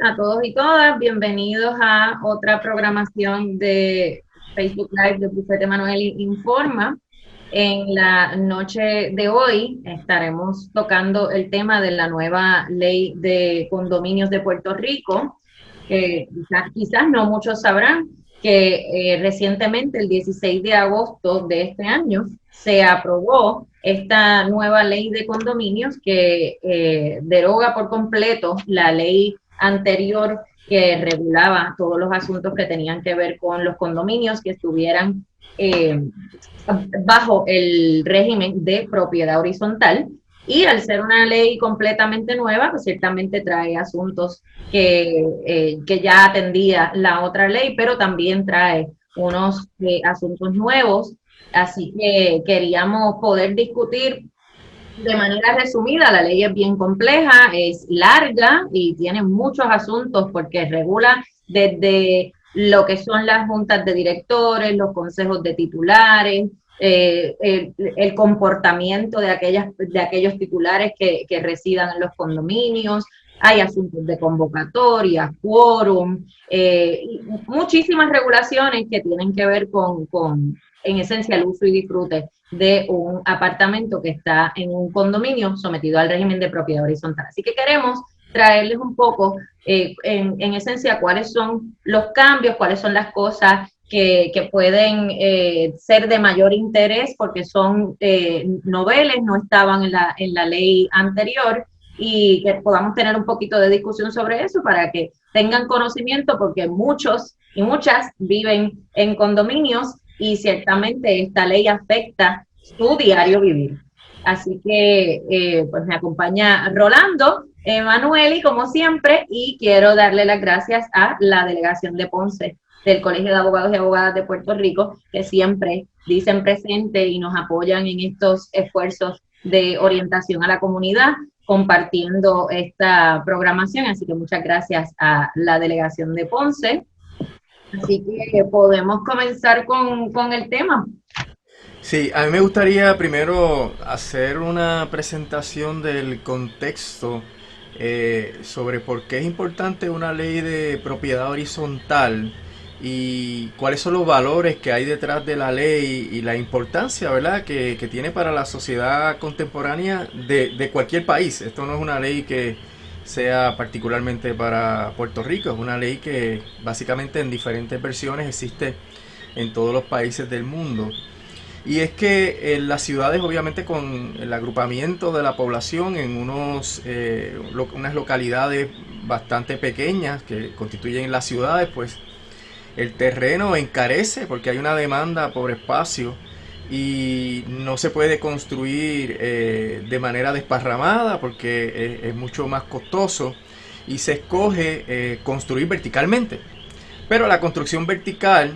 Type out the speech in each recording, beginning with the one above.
a todos y todas. Bienvenidos a otra programación de Facebook Live de Bufete Manuel Informa. En la noche de hoy estaremos tocando el tema de la nueva ley de condominios de Puerto Rico, que quizás no muchos sabrán que recientemente, el 16 de agosto de este año, se aprobó esta nueva ley de condominios que deroga por completo la ley anterior que regulaba todos los asuntos que tenían que ver con los condominios que estuvieran bajo el régimen de propiedad horizontal. Y al ser una ley completamente nueva, pues ciertamente trae asuntos que ya atendía la otra ley, pero también trae unos asuntos nuevos. Así que queríamos poder discutir de manera resumida. La ley es bien compleja, es larga y tiene muchos asuntos porque regula desde lo que son las juntas de directores, los consejos de titulares, el comportamiento de aquellos titulares que residan en los condominios. Hay asuntos de convocatoria, quórum, muchísimas regulaciones que tienen que ver en esencia, el uso y disfrute de un apartamento que está en un condominio sometido al régimen de propiedad horizontal. Así que queremos traerles un poco, en esencia, cuáles son los cambios, cuáles son las cosas que pueden ser de mayor interés porque son noveles, no estaban en la ley anterior, y que podamos tener un poquito de discusión sobre eso para que tengan conocimiento, porque muchos y muchas viven en condominios y ciertamente esta ley afecta su diario vivir. Así que pues me acompaña Rolando, Manuel, y como siempre, y quiero darle las gracias a la delegación de Ponce del Colegio de Abogados y Abogadas de Puerto Rico, que siempre dicen presente y nos apoyan en estos esfuerzos de orientación a la comunidad, compartiendo esta programación. Así que muchas gracias a la delegación de Ponce. Así que podemos comenzar con el tema. Sí, a mí me gustaría primero hacer una presentación del contexto sobre por qué es importante una ley de propiedad horizontal y cuáles son los valores que hay detrás de la ley y la importancia, ¿verdad?, que tiene para la sociedad contemporánea de cualquier país. Esto no es una ley que sea particularmente para Puerto Rico, es una ley que básicamente en diferentes versiones existe en todos los países del mundo. Y es que en las ciudades, obviamente, con el agrupamiento de la población en unas localidades bastante pequeñas que constituyen las ciudades, pues el terreno encarece porque hay una demanda por espacio y no se puede construir de manera desparramada porque es mucho más costoso y se escoge construir verticalmente. Pero la construcción vertical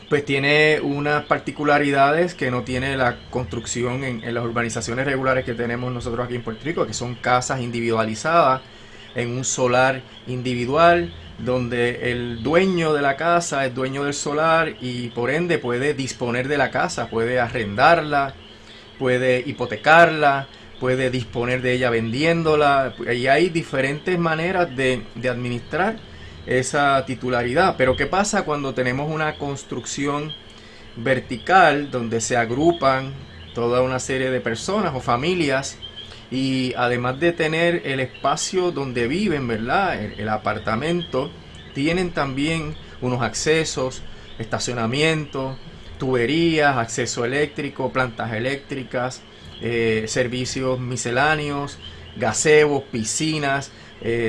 pues tiene unas particularidades que no tiene la construcción en las urbanizaciones regulares que tenemos nosotros aquí en Puerto Rico, que son casas individualizadas en un solar individual, donde el dueño de la casa es dueño del solar y por ende puede disponer de la casa, puede arrendarla, puede hipotecarla, puede disponer de ella vendiéndola, y hay diferentes maneras de administrar esa titularidad. Pero ¿qué pasa cuando tenemos una construcción vertical donde se agrupan toda una serie de personas o familias y además de tener el espacio donde viven, ¿verdad?, el apartamento, tienen también unos accesos, estacionamiento, tuberías, acceso eléctrico, plantas eléctricas, servicios misceláneos, gazebos, piscinas,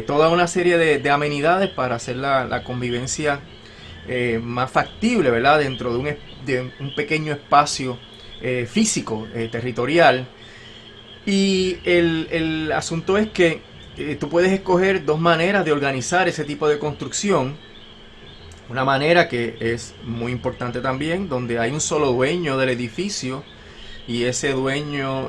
toda una serie de amenidades para hacer la convivencia más factible, ¿verdad?, dentro de un pequeño espacio físico, territorial. Y el asunto es que tú puedes escoger dos maneras de organizar ese tipo de construcción. Una manera que es muy importante también, donde hay un solo dueño del edificio y ese dueño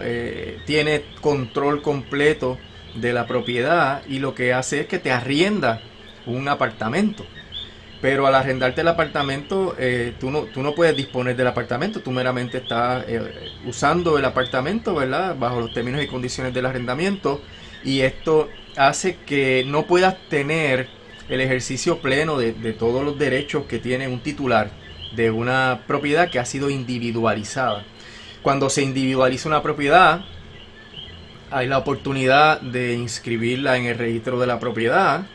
tiene control completo de la propiedad y lo que hace es que te arrienda un apartamento. Pero al arrendarte el apartamento, tú no puedes disponer del apartamento, tú meramente estás usando el apartamento, ¿verdad?, bajo los términos y condiciones del arrendamiento. Y esto hace que no puedas tener el ejercicio pleno de todos los derechos que tiene un titular de una propiedad que ha sido individualizada. Cuando se individualiza una propiedad, hay la oportunidad de inscribirla en el registro de la propiedad,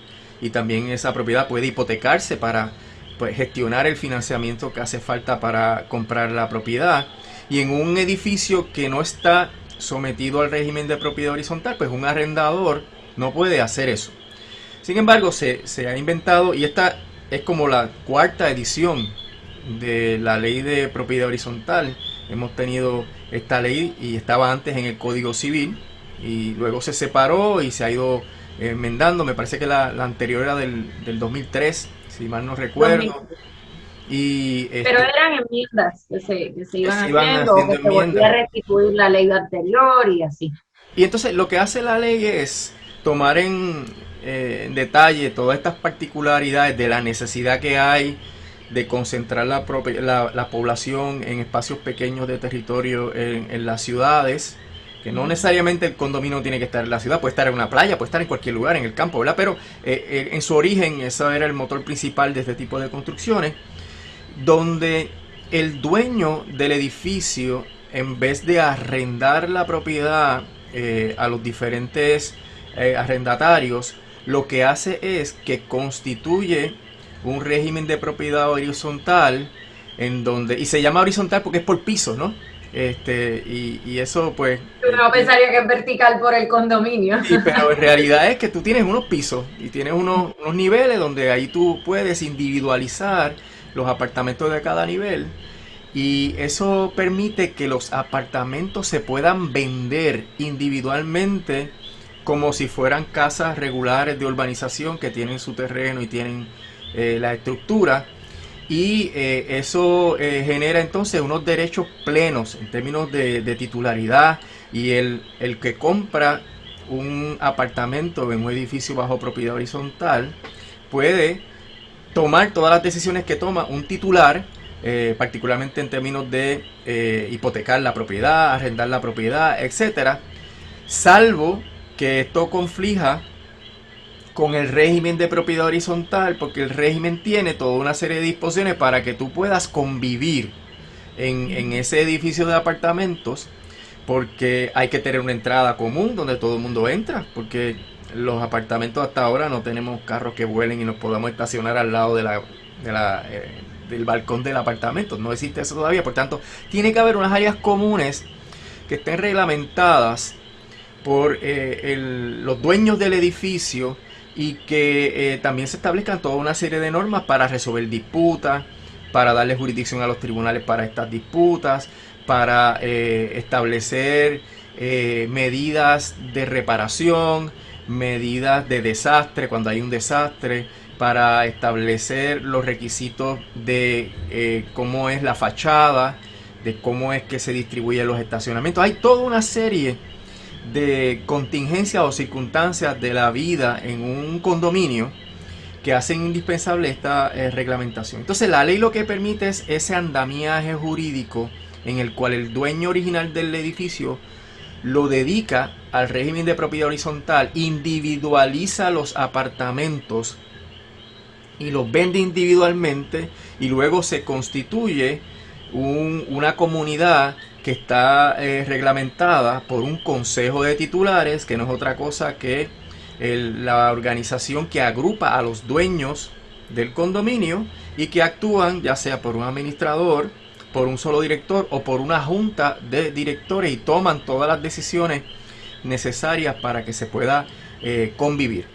y también esa propiedad puede hipotecarse para, pues, gestionar el financiamiento que hace falta para comprar la propiedad. Y en un edificio que no está sometido al régimen de propiedad horizontal, pues un arrendador no puede hacer eso. Sin embargo, se ha inventado, y esta es como la cuarta edición de la ley de propiedad horizontal. Hemos tenido esta ley y estaba antes en el Código Civil, y luego se separó y se ha ido enmendando. Me parece que la anterior era del 2003, si mal no recuerdo. 2003. Y Pero eran enmiendas que se iban se iban haciendo o haciendo que se volvía enmiendas. a restituir la ley anterior y así. Y entonces lo que hace la ley es tomar en detalle todas estas particularidades de la necesidad que hay de concentrar la población en espacios pequeños de territorio en las ciudades, que no necesariamente el condominio tiene que estar en la ciudad, puede estar en una playa, puede estar en cualquier lugar, en el campo, ¿verdad? Pero en su origen eso era el motor principal de este tipo de construcciones, donde el dueño del edificio, en vez de arrendar la propiedad a los diferentes arrendatarios, lo que hace es que constituye un régimen de propiedad horizontal, en donde, y se llama horizontal porque es por piso, ¿no? Y eso pues... Uno pensaría que es vertical por el condominio. Sí, pero en realidad es que tú tienes unos pisos y tienes unos niveles donde ahí tú puedes individualizar los apartamentos de cada nivel, y eso permite que los apartamentos se puedan vender individualmente como si fueran casas regulares de urbanización que tienen su terreno y tienen la estructura, y eso genera entonces unos derechos plenos en términos de titularidad, y el que compra un apartamento en un edificio bajo propiedad horizontal puede tomar todas las decisiones que toma un titular, particularmente en términos de hipotecar la propiedad, arrendar la propiedad, etcétera, salvo que esto conflija con el régimen de propiedad horizontal, porque el régimen tiene toda una serie de disposiciones para que tú puedas convivir en ese edificio de apartamentos, porque hay que tener una entrada común donde todo el mundo entra, porque los apartamentos hasta ahora no tenemos carros que vuelen y nos podamos estacionar al lado del balcón del apartamento. No existe eso todavía. Por tanto, tiene que haber unas áreas comunes que estén reglamentadas por los dueños del edificio, y que también se establezcan toda una serie de normas para resolver disputas, para darle jurisdicción a los tribunales para estas disputas, para establecer medidas de reparación, medidas de desastre cuando hay un desastre, para establecer los requisitos de cómo es la fachada, de cómo es que se distribuyen los estacionamientos. Hay toda una serie de contingencias o circunstancias de la vida en un condominio que hacen indispensable esta reglamentación. Entonces la ley lo que permite es ese andamiaje jurídico en el cual el dueño original del edificio lo dedica al régimen de propiedad horizontal, individualiza los apartamentos y los vende individualmente, y luego se constituye una comunidad que está reglamentada por un consejo de titulares, que no es otra cosa que la organización que agrupa a los dueños del condominio, y que actúan ya sea por un administrador, por un solo director o por una junta de directores, y toman todas las decisiones necesarias para que se pueda convivir.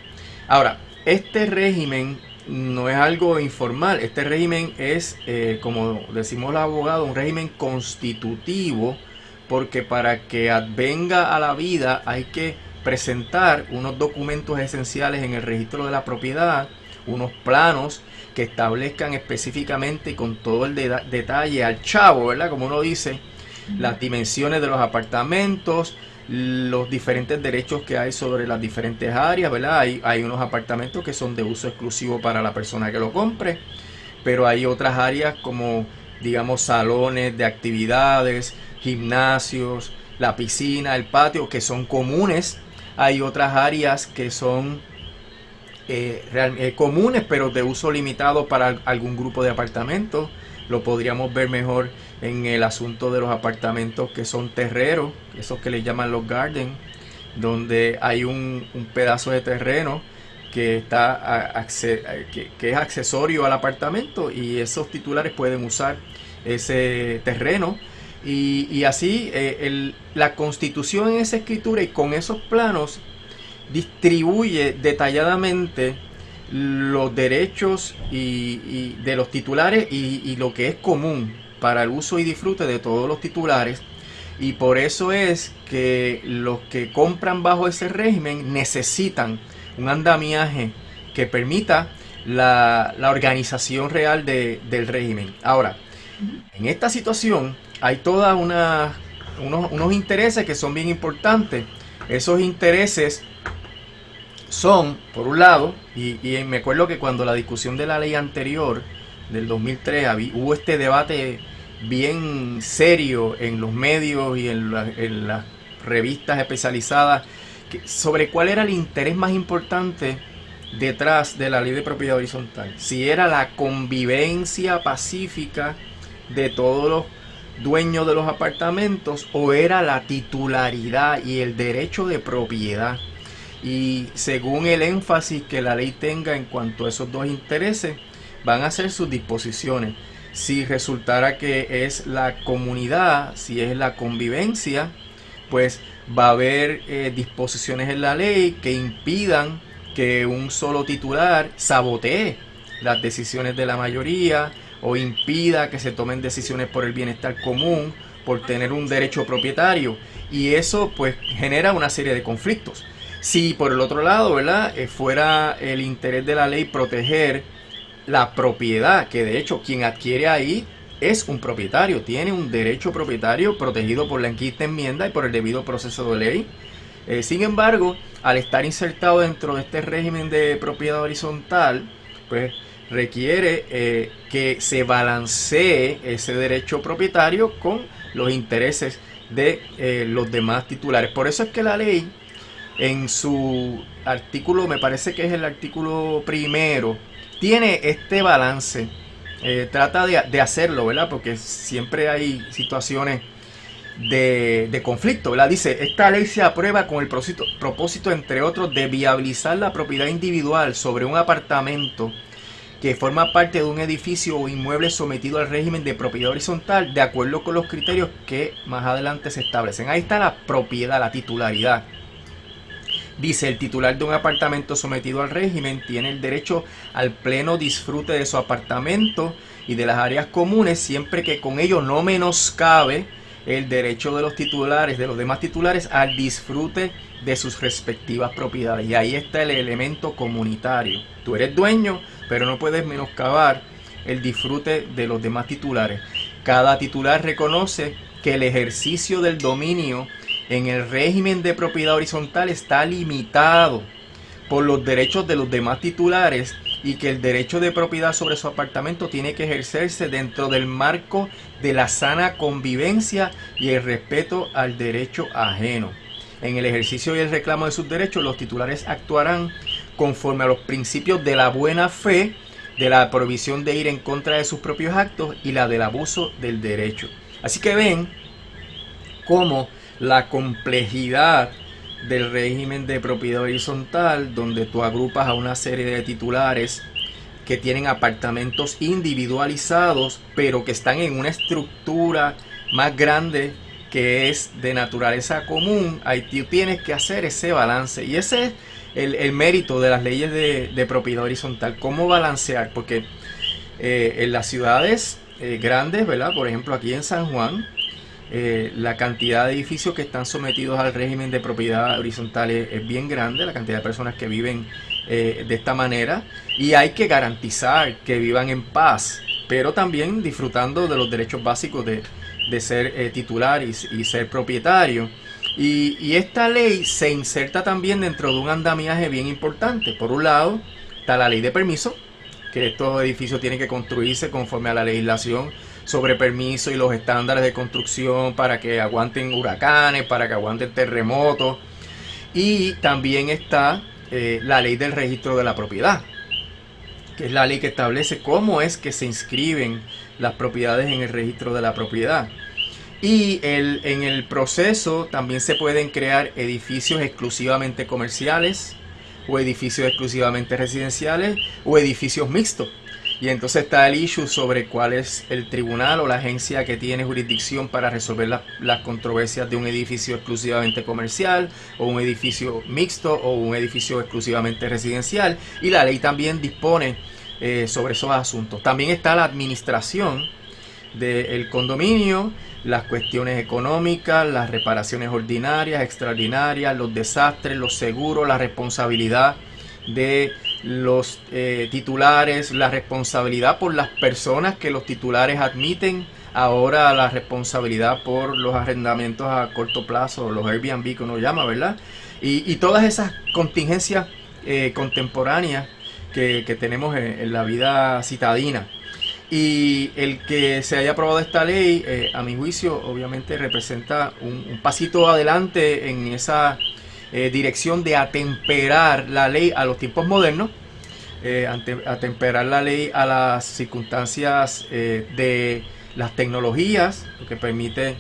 Ahora, este régimen no es algo informal. Este régimen es, como decimos los abogados, un régimen constitutivo, porque para que advenga a la vida hay que presentar unos documentos esenciales en el registro de la propiedad, unos planos que establezcan específicamente y con todo el detalle al chavo, ¿verdad? Como uno dice, las dimensiones de los apartamentos, los diferentes derechos que hay sobre las diferentes áreas, ¿verdad? Hay unos apartamentos que son de uso exclusivo para la persona que lo compre, pero hay otras áreas como, digamos, salones de actividades, gimnasios, la piscina, el patio, que son comunes hay otras áreas que son comunes pero de uso limitado para algún grupo de apartamentos. Lo podríamos ver mejor en el asunto de los apartamentos que son terreros, esos que le llaman los garden, donde hay un pedazo de terreno que está que es accesorio al apartamento, y esos titulares pueden usar ese terreno, y así la constitución en esa escritura y con esos planos distribuye detalladamente los derechos y de los titulares y lo que es común para el uso y disfrute de todos los titulares. Y por eso es que los que compran bajo ese régimen necesitan un andamiaje que permita la organización real del régimen. Ahora, en esta situación hay toda unos intereses que son bien importantes. Esos intereses son, por un lado, y me acuerdo que cuando la discusión de la ley anterior, del 2003, hubo este debate bien serio en los medios y en las revistas especializadas sobre cuál era el interés más importante detrás de la ley de propiedad horizontal. Si era la convivencia pacífica de todos los dueños de los apartamentos, o era la titularidad y el derecho de propiedad. Y según el énfasis que la ley tenga en cuanto a esos dos intereses, van a hacer sus disposiciones. Si resultara que es la comunidad, si es la convivencia, pues va a haber disposiciones en la ley que impidan que un solo titular sabotee las decisiones de la mayoría, o impida que se tomen decisiones por el bienestar común, por tener un derecho propietario, y eso pues genera una serie de conflictos. Si por el otro lado, ¿verdad?, fuera el interés de la ley proteger la propiedad, que de hecho quien adquiere ahí es un propietario, tiene un derecho propietario protegido por la quinta enmienda y por el debido proceso de ley. Sin embargo, al estar insertado dentro de este régimen de propiedad horizontal, pues requiere que se balancee ese derecho propietario con los intereses de los demás titulares. Por eso es que la ley, en su artículo, me parece que es el artículo primero, tiene este balance. Trata de hacerlo, ¿verdad? Porque siempre hay situaciones de conflicto, ¿verdad? Dice: esta ley se aprueba con el propósito, entre otros, de viabilizar la propiedad individual sobre un apartamento que forma parte de un edificio o inmueble sometido al régimen de propiedad horizontal, de acuerdo con los criterios que más adelante se establecen. Ahí está la propiedad, la titularidad. Dice: el titular de un apartamento sometido al régimen tiene el derecho al pleno disfrute de su apartamento y de las áreas comunes, siempre que con ello no menoscabe el derecho de los titulares, de los demás titulares, al disfrute de sus respectivas propiedades. Y ahí está el elemento comunitario. Tú eres dueño, pero no puedes menoscabar el disfrute de los demás titulares. Cada titular reconoce que el ejercicio del dominio en el régimen de propiedad horizontal está limitado por los derechos de los demás titulares, y que el derecho de propiedad sobre su apartamento tiene que ejercerse dentro del marco de la sana convivencia y el respeto al derecho ajeno. En el ejercicio y el reclamo de sus derechos, los titulares actuarán conforme a los principios de la buena fe, de la prohibición de ir en contra de sus propios actos y la del abuso del derecho. Así que ven cómo la complejidad del régimen de propiedad horizontal, donde tú agrupas a una serie de titulares que tienen apartamentos individualizados, pero que están en una estructura más grande que es de naturaleza común, ahí tú tienes que hacer ese balance. Y ese es el mérito de las leyes de propiedad horizontal, cómo balancear, porque en las ciudades grandes, ¿verdad? Por ejemplo, aquí en San Juan, la cantidad de edificios que están sometidos al régimen de propiedad horizontal es bien grande, la cantidad de personas que viven de esta manera, y hay que garantizar que vivan en paz, pero también disfrutando de los derechos básicos de ser titular y ser propietario. Y esta ley se inserta también dentro de un andamiaje bien importante. Por un lado está la ley de permiso, que estos edificios tienen que construirse conforme a la legislación sobre permiso y los estándares de construcción para que aguanten huracanes, para que aguanten terremotos. Y también está la ley del registro de la propiedad, que es la ley que establece cómo es que se inscriben las propiedades en el registro de la propiedad. Y en el proceso también se pueden crear edificios exclusivamente comerciales o edificios exclusivamente residenciales o edificios mixtos. Y entonces está el issue sobre cuál es el tribunal o la agencia que tiene jurisdicción para resolver las controversias de un edificio exclusivamente comercial o un edificio mixto o un edificio exclusivamente residencial. Y la ley también dispone sobre esos asuntos. También está la administración del condominio, las cuestiones económicas, las reparaciones ordinarias, extraordinarias, los desastres, los seguros, la responsabilidad de los titulares, la responsabilidad por las personas que los titulares admiten, ahora la responsabilidad por los arrendamientos a corto plazo, los Airbnb que uno llama, ¿verdad? Y todas esas contingencias contemporáneas que tenemos en la vida citadina. Y el que se haya aprobado esta ley, a mi juicio, obviamente representa un pasito adelante en esa dirección de atemperar la ley a los tiempos modernos, atemperar la ley a las circunstancias de las tecnologías, lo que permite,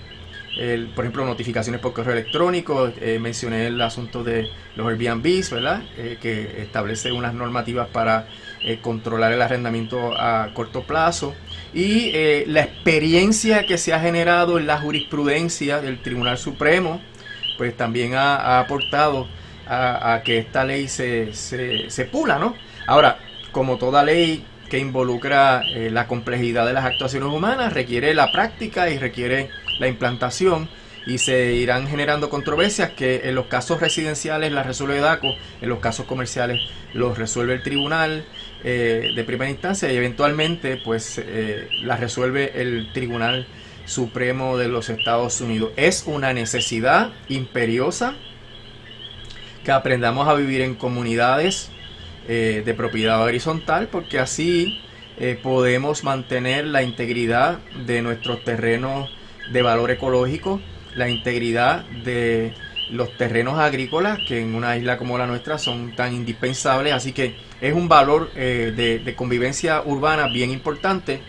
por ejemplo, notificaciones por correo electrónico. Mencioné el asunto de los Airbnbs, ¿verdad? Que establece unas normativas para controlar el arrendamiento a corto plazo. Y la experiencia que se ha generado en la jurisprudencia del Tribunal Supremo, pues también ha aportado a que esta ley se pula, ¿no? Ahora, como toda ley que involucra la complejidad de las actuaciones humanas, requiere la práctica y requiere la implantación, y se irán generando controversias que en los casos residenciales las resuelve DACO, en los casos comerciales los resuelve el tribunal de primera instancia, y eventualmente pues las resuelve el Tribunal Supremo de los Estados Unidos. Es una necesidad imperiosa que aprendamos a vivir en comunidades de propiedad horizontal, porque así podemos mantener la integridad de nuestros terrenos de valor ecológico, la integridad de los terrenos agrícolas, que en una isla como la nuestra son tan indispensables. Así que es un valor de convivencia urbana bien importante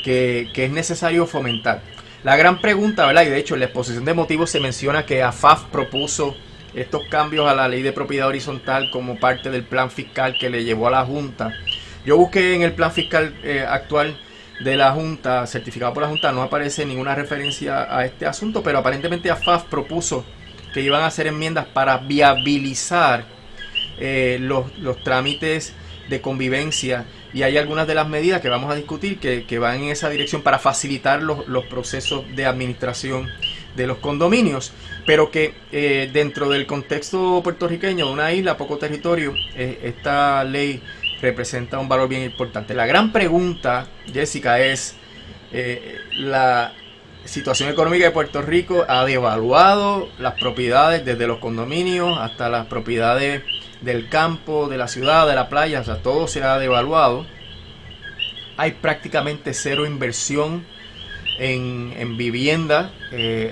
que es necesario fomentar. La gran pregunta, ¿verdad? Y de hecho en la exposición de motivos se menciona que AFAF propuso estos cambios a la ley de propiedad horizontal como parte del plan fiscal que le llevó a la Junta. Yo busqué en el plan fiscal actual de la Junta, certificado por la Junta, no aparece ninguna referencia a este asunto, pero aparentemente AFAF propuso que iban a hacer enmiendas para viabilizar los trámites de convivencia, y hay algunas de las medidas que vamos a discutir que van en esa dirección para facilitar los procesos de administración de los condominios, pero que dentro del contexto puertorriqueño de una isla, poco territorio, esta ley representa un valor bien importante. La gran pregunta, Jessica, es la situación económica de Puerto Rico ha devaluado las propiedades desde los condominios hasta las propiedades del campo, de la ciudad, de la playa, o sea, todo se ha devaluado. Hay prácticamente cero inversión en vivienda,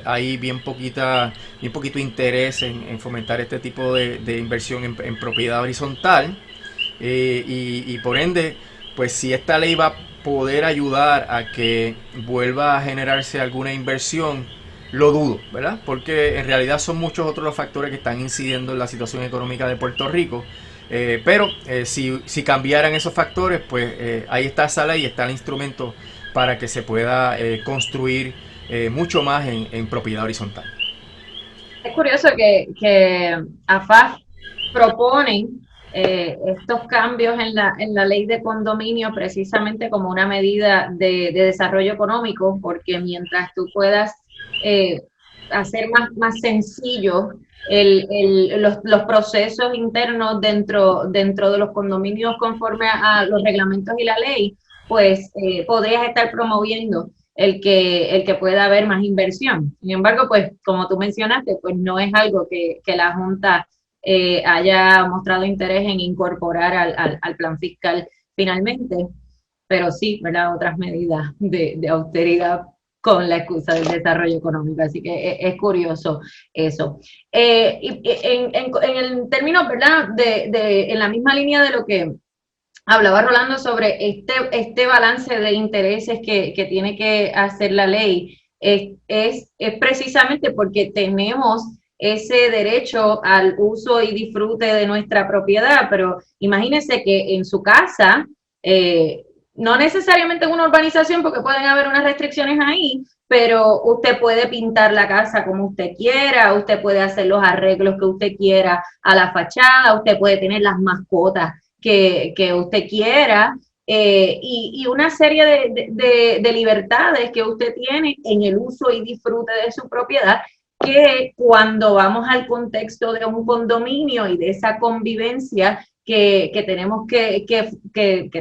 hay bien poquito interés en fomentar este tipo de inversión en propiedad horizontal, y por ende, pues si esta ley va a poder ayudar a que vuelva a generarse alguna inversión, lo dudo, ¿verdad? Porque en realidad son muchos otros los factores que están incidiendo en la situación económica de Puerto Rico. Pero si cambiaran esos factores, pues ahí está esa ley, está el instrumento para que se pueda construir mucho más en propiedad horizontal. Es curioso que AFAF proponen estos cambios en la ley de condominio precisamente como una medida de desarrollo económico, porque mientras tú puedas eh, hacer más sencillo los procesos internos dentro de los condominios conforme a los reglamentos y la ley, pues podrías estar promoviendo el que pueda haber más inversión. Sin embargo, pues como tú mencionaste, pues no es algo que la Junta haya mostrado interés en incorporar al plan fiscal finalmente, pero sí, ¿verdad? Otras medidas de austeridad con la excusa del desarrollo económico. Así que es curioso eso. En el término, ¿verdad? En la misma línea de lo que hablaba Rolando sobre este balance de intereses que tiene que hacer la ley, es precisamente porque tenemos ese derecho al uso y disfrute de nuestra propiedad, pero imagínense que en su casa, no necesariamente en una urbanización, porque pueden haber unas restricciones ahí, pero usted puede pintar la casa como usted quiera, usted puede hacer los arreglos que usted quiera a la fachada, usted puede tener las mascotas que usted quiera, y una serie de libertades que usted tiene en el uso y disfrute de su propiedad, que cuando vamos al contexto de un condominio y de esa convivencia que tenemos que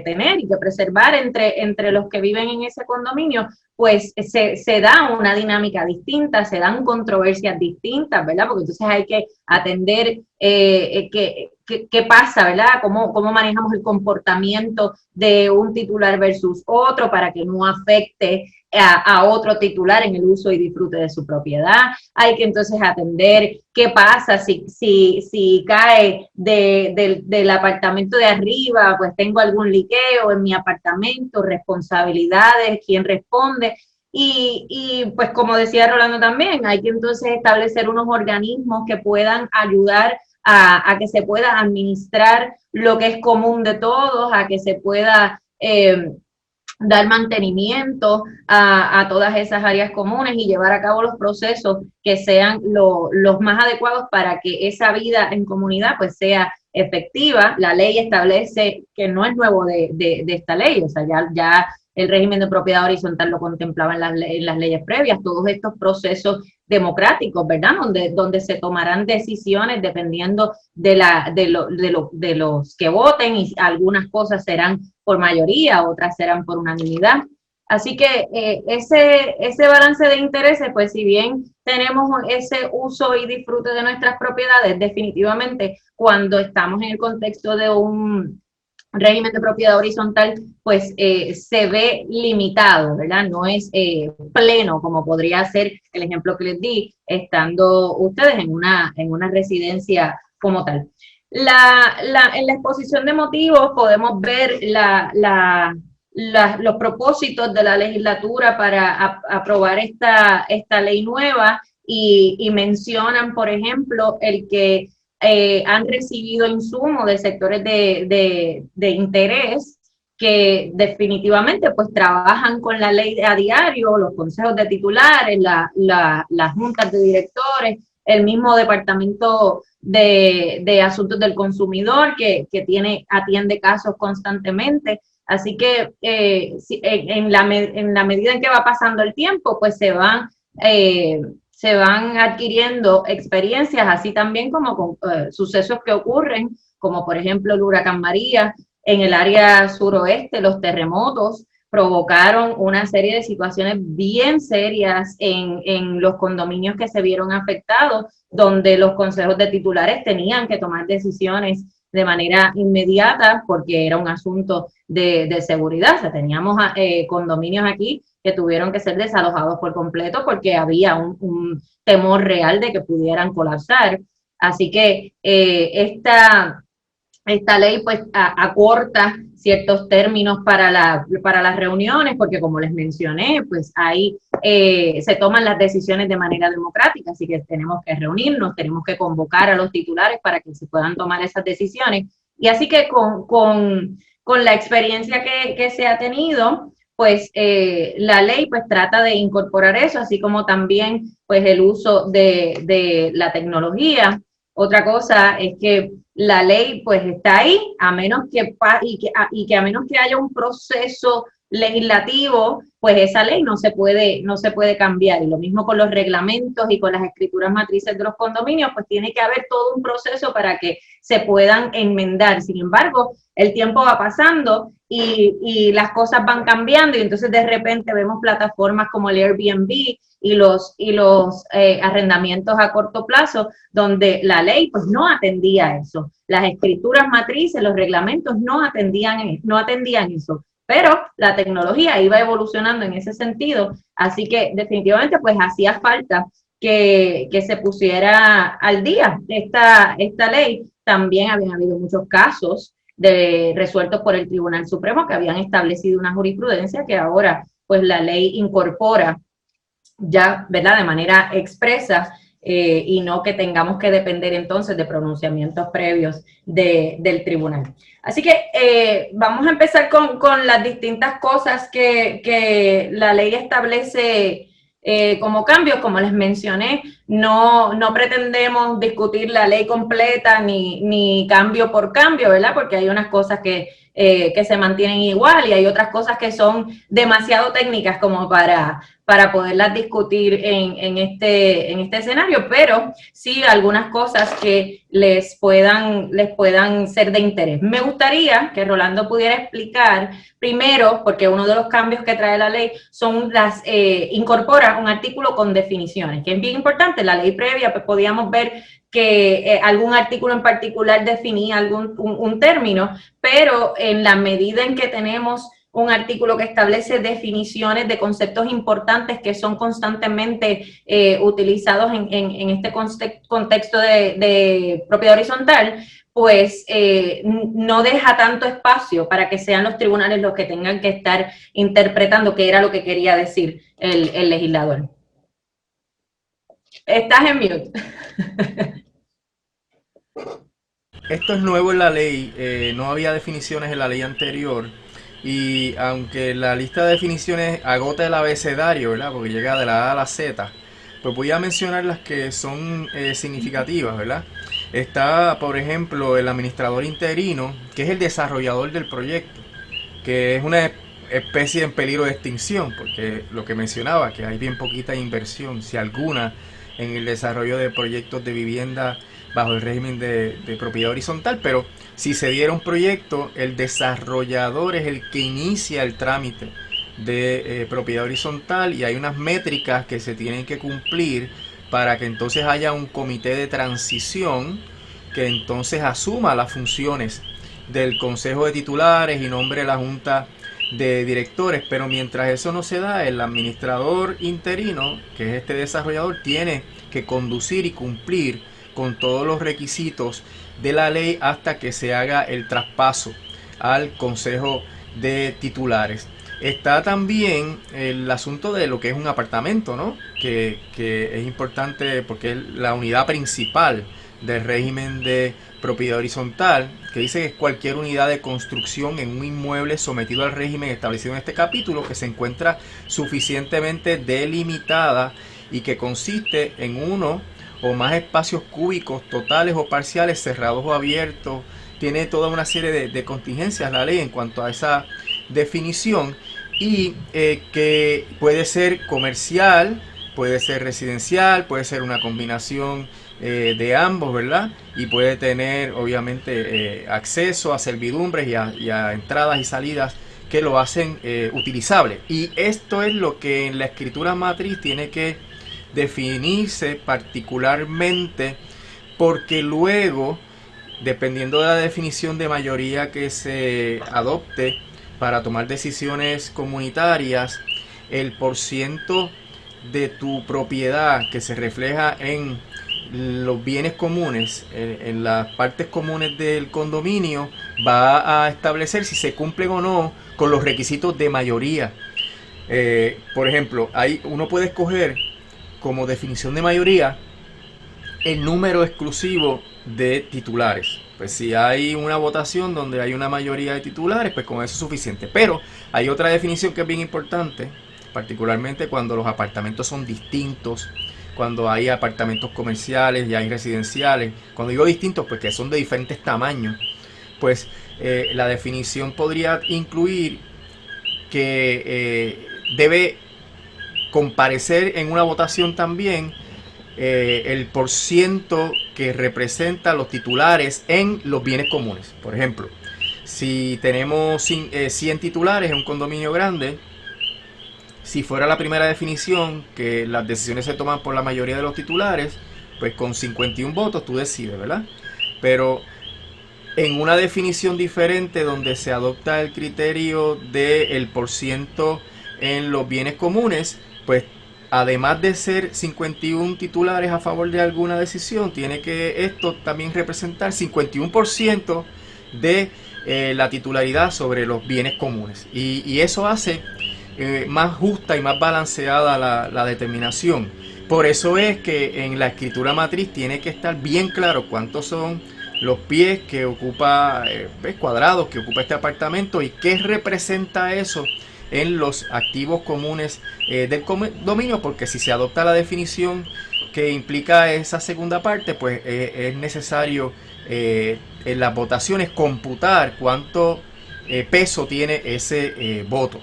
tener y que preservar entre los que viven en ese condominio, pues se da una dinámica distinta, se dan controversias distintas, ¿verdad? Porque entonces hay que atender qué pasa, ¿verdad? ¿Cómo manejamos el comportamiento de un titular versus otro para que no afecte a otro titular en el uso y disfrute de su propiedad? Hay que entonces atender qué pasa si cae del apartamento de arriba, pues tengo algún liqueo en mi apartamento, responsabilidades, quién responde. Y pues como decía Rolando también, hay que entonces establecer unos organismos que puedan ayudar a que se pueda administrar lo que es común de todos, a que se pueda dar mantenimiento a todas esas áreas comunes y llevar a cabo los procesos que sean los más adecuados para que esa vida en comunidad pues sea efectiva. La ley establece, que no es nuevo de esta ley, o sea, ya el régimen de propiedad horizontal lo contemplaba en las leyes previas, todos estos procesos democráticos, ¿verdad? Donde se tomarán decisiones dependiendo de los que voten, y algunas cosas serán por mayoría, otras serán por unanimidad. Así que ese balance de intereses, pues si bien tenemos ese uso y disfrute de nuestras propiedades, definitivamente cuando estamos en el contexto de un régimen de propiedad horizontal, pues se ve limitado, ¿verdad? No es pleno, como podría ser el ejemplo que les di, estando ustedes en una residencia como tal. En la exposición de motivos podemos ver los propósitos de la legislatura para aprobar esta ley nueva, y mencionan, por ejemplo, el que han recibido insumos de sectores de interés que definitivamente pues trabajan con la ley a diario, los consejos de titulares, las juntas de directores, el mismo departamento de asuntos del consumidor que atiende casos constantemente. Así que en la medida en que va pasando el tiempo, pues se van adquiriendo experiencias, así también como con sucesos que ocurren, como por ejemplo el huracán María en el área suroeste, los terremotos provocaron una serie de situaciones bien serias en los condominios que se vieron afectados, donde los consejos de titulares tenían que tomar decisiones de manera inmediata porque era un asunto de seguridad. O sea, teníamos condominios aquí que tuvieron que ser desalojados por completo porque había un temor real de que pudieran colapsar. Así que esta ley pues acorta ciertos términos para las reuniones, porque como les mencioné, pues ahí se toman las decisiones de manera democrática, así que tenemos que reunirnos, tenemos que convocar a los titulares para que se puedan tomar esas decisiones. Y así que con la experiencia que se ha tenido, pues la ley pues trata de incorporar eso, así como también pues el uso de la tecnología. Otra cosa es que la ley pues está ahí, a menos que a menos que haya un proceso legislativo, pues esa ley no se puede cambiar. Y lo mismo con los reglamentos y con las escrituras matrices de los condominios, pues tiene que haber todo un proceso para que se puedan enmendar. Sin embargo, el tiempo va pasando y las cosas van cambiando, y entonces de repente vemos plataformas como el Airbnb y los arrendamientos a corto plazo, donde la ley pues no atendía eso. Las escrituras matrices, los reglamentos no atendían eso. pero la tecnología iba evolucionando en ese sentido, así que definitivamente pues hacía falta que se pusiera al día esta ley. También habían habido muchos casos resueltos por el Tribunal Supremo que habían establecido una jurisprudencia que ahora pues la ley incorpora ya, ¿verdad? De manera expresa, y no que tengamos que depender entonces de pronunciamientos previos del tribunal. Así que vamos a empezar con las distintas cosas que la ley establece como cambios. Como les mencioné, no pretendemos discutir la ley completa ni cambio por cambio, ¿verdad? Porque hay unas cosas que se mantienen igual y hay otras cosas que son demasiado técnicas como para poderlas discutir en este escenario, pero sí algunas cosas que les puedan ser de interés. Me gustaría que Rolando pudiera explicar primero, porque uno de los cambios que trae la ley son incorpora un artículo con definiciones, que es bien importante. La ley previa, pues podíamos ver que algún artículo en particular definía un término, pero en la medida en que tenemos un artículo que establece definiciones de conceptos importantes que son constantemente utilizados en este contexto de propiedad horizontal, pues no deja tanto espacio para que sean los tribunales los que tengan que estar interpretando qué era lo que quería decir el legislador. Estás en mute. Esto es nuevo en la ley, no había definiciones en la ley anterior. Y aunque la lista de definiciones agota el abecedario, ¿verdad? Porque llega de la A a la Z, pues voy a mencionar las que son significativas, ¿verdad? Está, por ejemplo, el administrador interino, que es el desarrollador del proyecto, que es una especie en peligro de extinción, porque lo que mencionaba, que hay bien poquita inversión, si alguna, en el desarrollo de proyectos de vivienda bajo el régimen de propiedad horizontal, pero si se diera un proyecto, el desarrollador es el que inicia el trámite de propiedad horizontal y hay unas métricas que se tienen que cumplir para que entonces haya un comité de transición que entonces asuma las funciones del consejo de titulares y nombre la junta de directores. Pero mientras eso no se da, el administrador interino, que es este desarrollador, tiene que conducir y cumplir con todos los requisitos de la ley hasta que se haga el traspaso al consejo de titulares. Está también el asunto de lo que es un apartamento, ¿no? Que es importante porque es la unidad principal del régimen de propiedad horizontal, que dice que es cualquier unidad de construcción en un inmueble sometido al régimen establecido en este capítulo que se encuentra suficientemente delimitada y que consiste en uno o más espacios cúbicos totales o parciales, cerrados o abiertos. Tiene toda una serie de contingencias la ley en cuanto a esa definición, y que puede ser comercial, puede ser residencial, puede ser una combinación de ambos, ¿verdad? Y puede tener obviamente acceso a servidumbres y a entradas y salidas que lo hacen utilizable. Y esto es lo que en la escritura matriz tiene que definirse particularmente, porque luego, dependiendo de la definición de mayoría que se adopte para tomar decisiones comunitarias, el porciento de tu propiedad que se refleja en los bienes comunes, en las partes comunes del condominio, va a establecer si se cumplen o no con los requisitos de mayoría. Por ejemplo, uno puede escoger como definición de mayoría el número exclusivo de titulares. Pues si hay una votación donde hay una mayoría de titulares, pues con eso es suficiente. Pero hay otra definición que es bien importante, particularmente cuando los apartamentos son distintos, cuando hay apartamentos comerciales y hay residenciales. Cuando digo distintos, pues que son de diferentes tamaños, pues la definición podría incluir que debe comparecer en una votación también el porciento que representa los titulares en los bienes comunes. Por ejemplo, si tenemos 100 titulares en un condominio grande, si fuera la primera definición que las decisiones se toman por la mayoría de los titulares, pues con 51 votos tú decides, ¿verdad? Pero en una definición diferente donde se adopta el criterio del porciento en los bienes comunes, pues además de ser 51 titulares a favor de alguna decisión, tiene que esto también representar 51% de la titularidad sobre los bienes comunes. Y eso hace más justa y más balanceada la determinación. Por eso es que en la escritura matriz tiene que estar bien claro cuántos son los pies que ocupa, cuadrados que ocupa este apartamento y qué representa eso en los activos comunes del dominio, porque si se adopta la definición que implica esa segunda parte, pues es necesario en las votaciones computar cuánto peso tiene ese voto.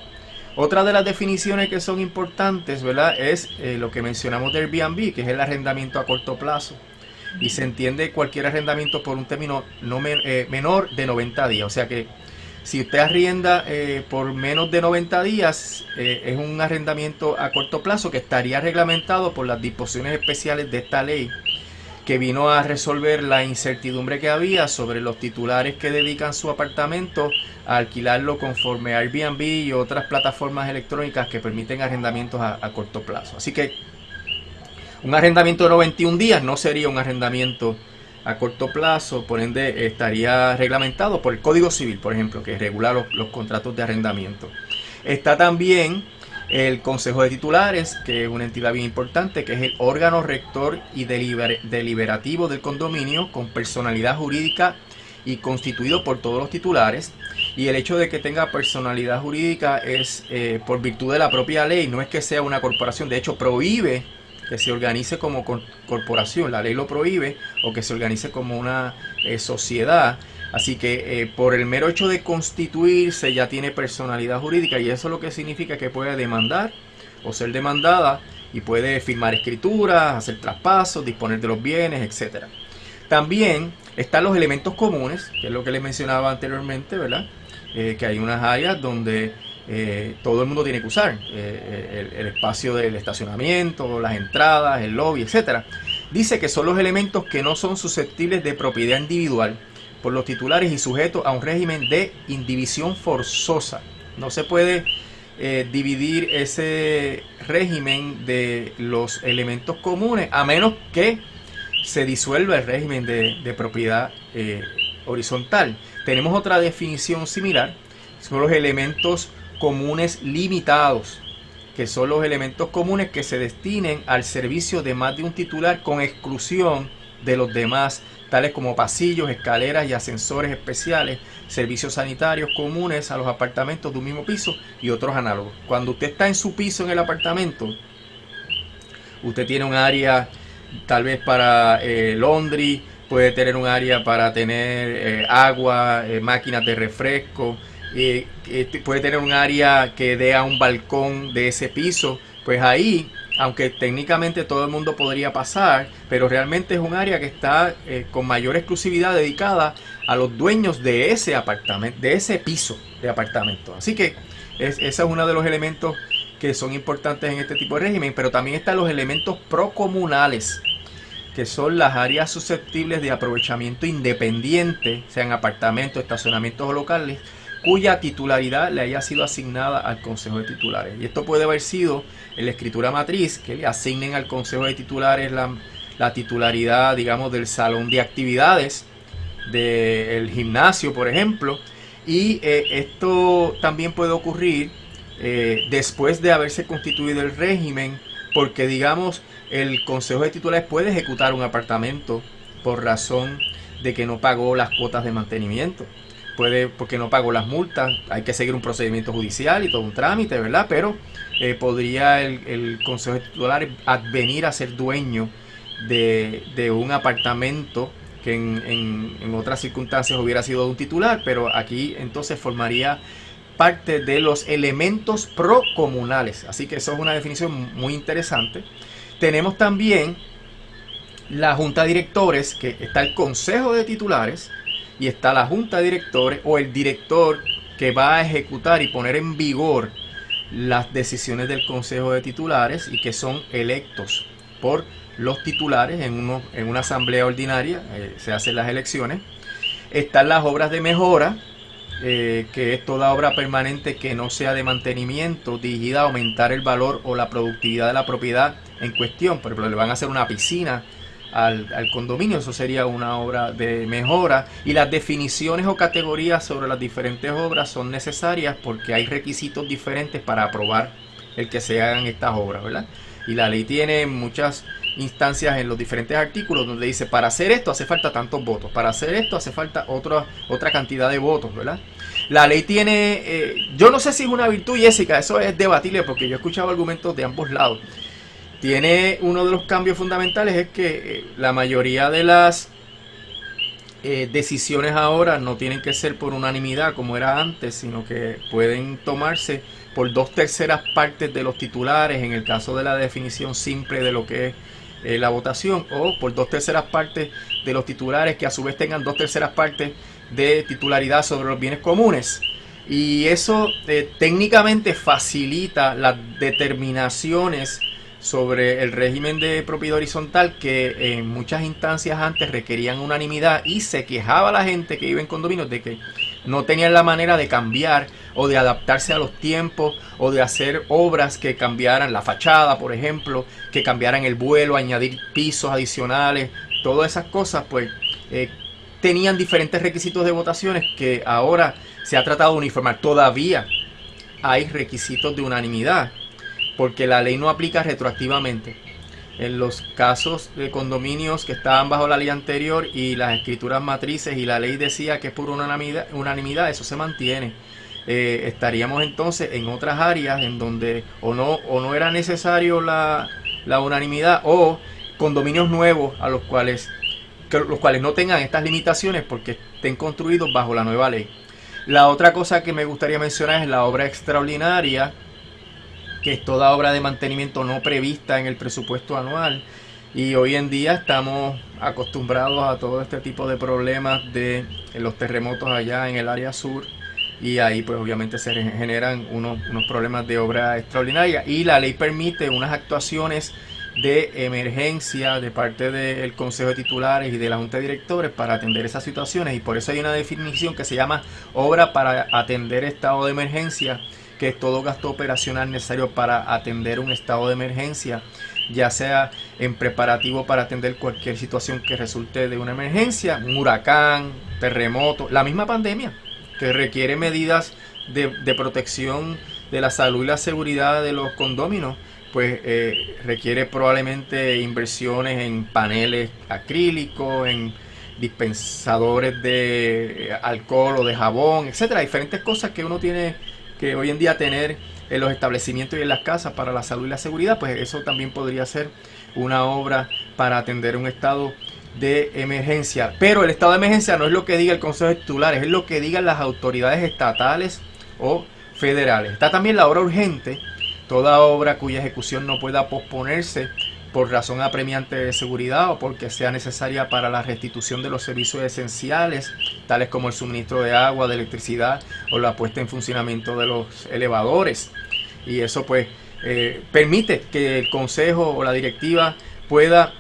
Otra de las definiciones que son importantes, ¿verdad?, es lo que mencionamos del Airbnb, que es el arrendamiento a corto plazo. Y se entiende cualquier arrendamiento por un término menor de 90 días. O sea que si usted arrienda por menos de 90 días, es un arrendamiento a corto plazo que estaría reglamentado por las disposiciones especiales de esta ley, que vino a resolver la incertidumbre que había sobre los titulares que dedican su apartamento a alquilarlo conforme a Airbnb y otras plataformas electrónicas que permiten arrendamientos a corto plazo. Así que un arrendamiento de 91 días no sería un arrendamiento a corto plazo, por ende estaría reglamentado por el Código Civil, por ejemplo, que regula los contratos de arrendamiento. Está también el Consejo de Titulares, que es una entidad bien importante, que es el órgano rector y deliberativo del condominio, con personalidad jurídica y constituido por todos los titulares. Y el hecho de que tenga personalidad jurídica es por virtud de la propia ley, no es que sea una corporación. De hecho, prohíbe que se organice como corporación, la ley lo prohíbe, o que se organice como una sociedad. Así que por el mero hecho de constituirse ya tiene personalidad jurídica, y eso lo que significa que puede demandar o ser demandada, y puede firmar escrituras, hacer traspasos, disponer de los bienes, etc. También están los elementos comunes, que es lo que les mencionaba anteriormente, ¿verdad? Que hay unas áreas donde todo el mundo tiene que usar el espacio del estacionamiento, las entradas, el lobby, etcétera. Dice que son los elementos que no son susceptibles de propiedad individual por los titulares y sujetos a un régimen de indivisión forzosa. No se puede dividir ese régimen de los elementos comunes a menos que se disuelva el régimen de propiedad horizontal. Tenemos otra definición similar, son los elementos comunes limitados, que son los elementos comunes que se destinen al servicio de más de un titular con exclusión de los demás, tales como pasillos, escaleras y ascensores especiales, servicios sanitarios comunes a los apartamentos de un mismo piso y otros análogos. Cuando usted está en su piso en el apartamento, usted tiene un área tal vez para laundry, puede tener un área para tener agua, máquinas de refresco, puede tener un área que dé a un balcón de ese piso. Pues ahí, aunque técnicamente todo el mundo podría pasar, pero realmente es un área que está con mayor exclusividad dedicada a los dueños de ese apartamento, de ese piso de apartamento. Así que ese es uno de los elementos que son importantes en este tipo de régimen. Pero también están los elementos procomunales, que son las áreas susceptibles de aprovechamiento independiente, sean apartamentos, estacionamientos o locales, cuya titularidad le haya sido asignada al Consejo de Titulares. Y esto puede haber sido en la escritura matriz, que le asignen al Consejo de Titulares la titularidad, digamos, del salón de actividades, del gimnasio, por ejemplo. Y esto también puede ocurrir después de haberse constituido el régimen, porque, digamos, el Consejo de Titulares puede ejecutar un apartamento por razón de que no pagó las cuotas de mantenimiento. Puede porque no pagó las multas, hay que seguir un procedimiento judicial y todo un trámite, ¿verdad? Pero podría el Consejo de Titulares advenir a ser dueño de un apartamento que en otras circunstancias hubiera sido de un titular, pero aquí entonces formaría parte de los elementos procomunales. Así que eso es una definición muy interesante. Tenemos también la Junta de Directores, que está el Consejo de Titulares, y está la Junta de Directores o el director que va a ejecutar y poner en vigor las decisiones del Consejo de Titulares, y que son electos por los titulares en una asamblea ordinaria. Se hacen las elecciones. Están las obras de mejora, que es toda obra permanente que no sea de mantenimiento, dirigida a aumentar el valor o la productividad de la propiedad en cuestión. Por ejemplo, le van a hacer una piscina al condominio, eso sería una obra de mejora. Y las definiciones o categorías sobre las diferentes obras son necesarias porque hay requisitos diferentes para aprobar el que se hagan estas obras, ¿verdad? Y la ley tiene muchas instancias en los diferentes artículos donde dice, para hacer esto hace falta tantos votos, para hacer esto hace falta otra cantidad de votos, ¿verdad? La ley tiene, yo no sé si es una virtud, Jessica, eso es debatible porque yo he escuchado argumentos de ambos lados. Tiene uno de los cambios fundamentales es que la mayoría de las decisiones ahora no tienen que ser por unanimidad como era antes, sino que pueden tomarse por 2/3 partes de los titulares en el caso de la definición simple de lo que es la votación, o por 2/3 partes de los titulares que a su vez tengan 2/3 partes de titularidad sobre los bienes comunes. Y eso técnicamente facilita las determinaciones sobre el régimen de propiedad horizontal que en muchas instancias antes requerían unanimidad, y se quejaba la gente que vive en condominios de que no tenían la manera de cambiar o de adaptarse a los tiempos o de hacer obras que cambiaran la fachada, por ejemplo, que cambiaran el vuelo, añadir pisos adicionales, todas esas cosas pues tenían diferentes requisitos de votaciones que ahora se ha tratado de uniformar. Todavía hay requisitos de unanimidad porque la ley no aplica retroactivamente. En los casos de condominios que estaban bajo la ley anterior y las escrituras matrices y la ley decía que es por unanimidad, eso se mantiene. Estaríamos entonces en otras áreas en donde o no era necesario la unanimidad, o condominios nuevos a los cuales no tengan estas limitaciones porque estén construidos bajo la nueva ley. La otra cosa que me gustaría mencionar es la obra extraordinaria, que es toda obra de mantenimiento no prevista en el presupuesto anual. Y hoy en día estamos acostumbrados a todo este tipo de problemas de los terremotos allá en el área sur, y ahí pues obviamente se generan unos problemas de obra extraordinaria, y la ley permite unas actuaciones de emergencia de parte del Consejo de Titulares y de la Junta de Directores para atender esas situaciones, y por eso hay una definición que se llama obra para atender estado de emergencia, que es todo gasto operacional necesario para atender un estado de emergencia, ya sea en preparativo para atender cualquier situación que resulte de una emergencia, un huracán, terremoto, la misma pandemia, que requiere medidas de protección de la salud y la seguridad de los condóminos, pues requiere probablemente inversiones en paneles acrílicos, en dispensadores de alcohol o de jabón, etcétera, diferentes cosas que uno tiene que hoy en día tener en los establecimientos y en las casas para la salud y la seguridad. Pues eso también podría ser una obra para atender un estado de emergencia. Pero el estado de emergencia no es lo que diga el Consejo de Titulares, es lo que digan las autoridades estatales o federales. Está también la obra urgente, toda obra cuya ejecución no pueda posponerse por razón apremiante de seguridad o porque sea necesaria para la restitución de los servicios esenciales, tales como el suministro de agua, de electricidad o la puesta en funcionamiento de los elevadores. Y eso pues permite que el consejo o la directiva pueda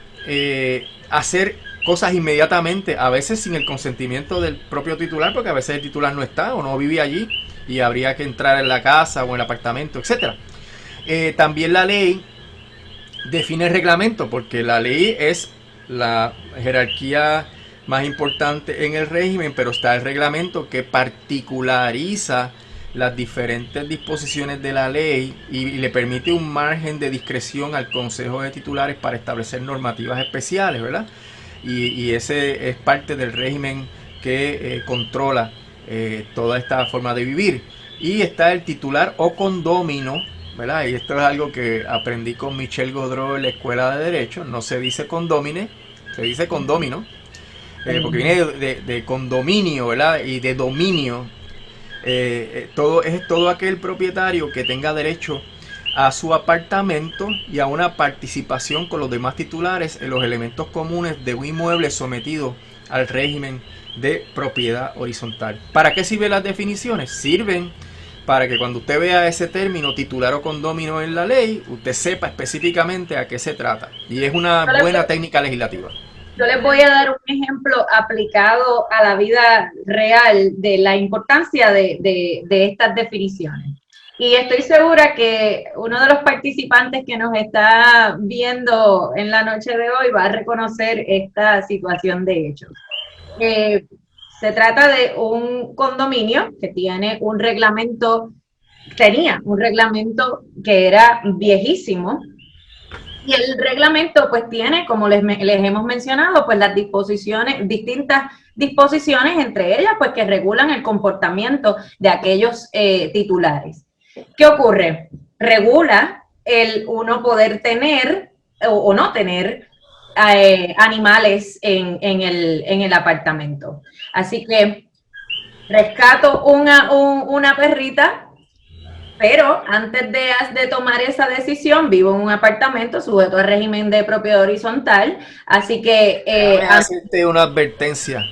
hacer cosas inmediatamente, a veces sin el consentimiento del propio titular, porque a veces el titular no está o no vive allí y habría que entrar en la casa o en el apartamento, etcétera. También la ley define el reglamento, porque la ley es la jerarquía más importante en el régimen, pero está el reglamento que particulariza las diferentes disposiciones de la ley y le permite un margen de discreción al Consejo de Titulares para establecer normativas especiales, ¿verdad? Y ese es parte del régimen que controla toda esta forma de vivir. Y está el titular o condómino, ¿verdad? Y esto es algo que aprendí con Michel Godreau en la Escuela de Derecho. No se dice condómine, se dice condómino, porque viene de condominio, ¿verdad? Y de dominio. Es todo aquel propietario que tenga derecho a su apartamento y a una participación con los demás titulares en los elementos comunes de un inmueble sometido al régimen de propiedad horizontal. ¿Para qué sirven las definiciones? Sirven para que cuando usted vea ese término titular o condómino en la ley, usted sepa específicamente a qué se trata. Y es una buena técnica legislativa. Yo les voy a dar un ejemplo aplicado a la vida real de la importancia de estas definiciones. Y estoy segura que uno de los participantes que nos está viendo en la noche de hoy va a reconocer esta situación de hechos. Se trata de un condominio que tiene un reglamento, tenía un reglamento que era viejísimo, y el reglamento pues tiene, como les hemos mencionado, pues las disposiciones, distintas disposiciones, entre ellas pues que regulan el comportamiento de aquellos titulares. ¿Qué ocurre? Regula el uno poder tener o no tener animales en el apartamento. Así que rescato una perrita, pero antes de tomar esa decisión, vivo en un apartamento sujeto al régimen de propiedad horizontal, así que... Déjame hacerte una advertencia.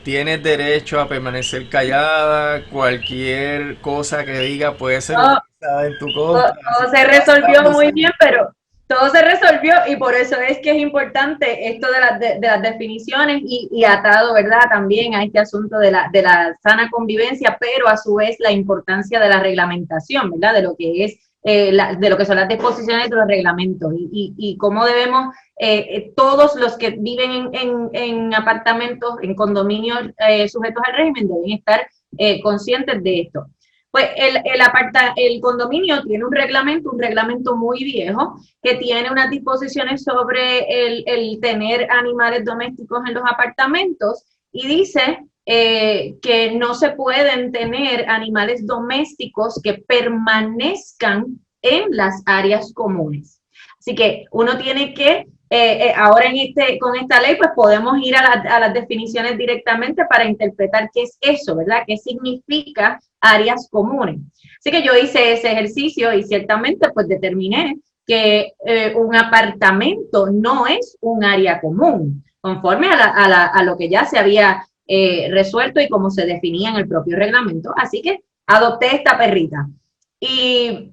Tienes derecho a permanecer callada, cualquier cosa que diga puede ser utilizada en tu contra. Todo se resolvió muy bien, pero todo se resolvió y por eso es que es importante esto de las definiciones y atado, ¿verdad? También a este asunto de la sana convivencia, pero a su vez la importancia de la reglamentación, ¿verdad? De lo que es, de lo que son las disposiciones de los reglamentos y cómo debemos, todos los que viven en apartamentos, en condominios sujetos al régimen, deben estar conscientes de esto. Pues el condominio tiene un reglamento muy viejo, que tiene unas disposiciones sobre el tener animales domésticos en los apartamentos y dice que no se pueden tener animales domésticos que permanezcan en las áreas comunes. Así que uno tiene que, ahora con esta ley, pues podemos ir a las definiciones directamente para interpretar qué es eso, ¿verdad? ¿Qué significa áreas comunes? Así que yo hice ese ejercicio y ciertamente pues determiné que un apartamento no es un área común, conforme a lo que ya se había resuelto y como se definía en el propio reglamento. Así que adopté esta perrita. Y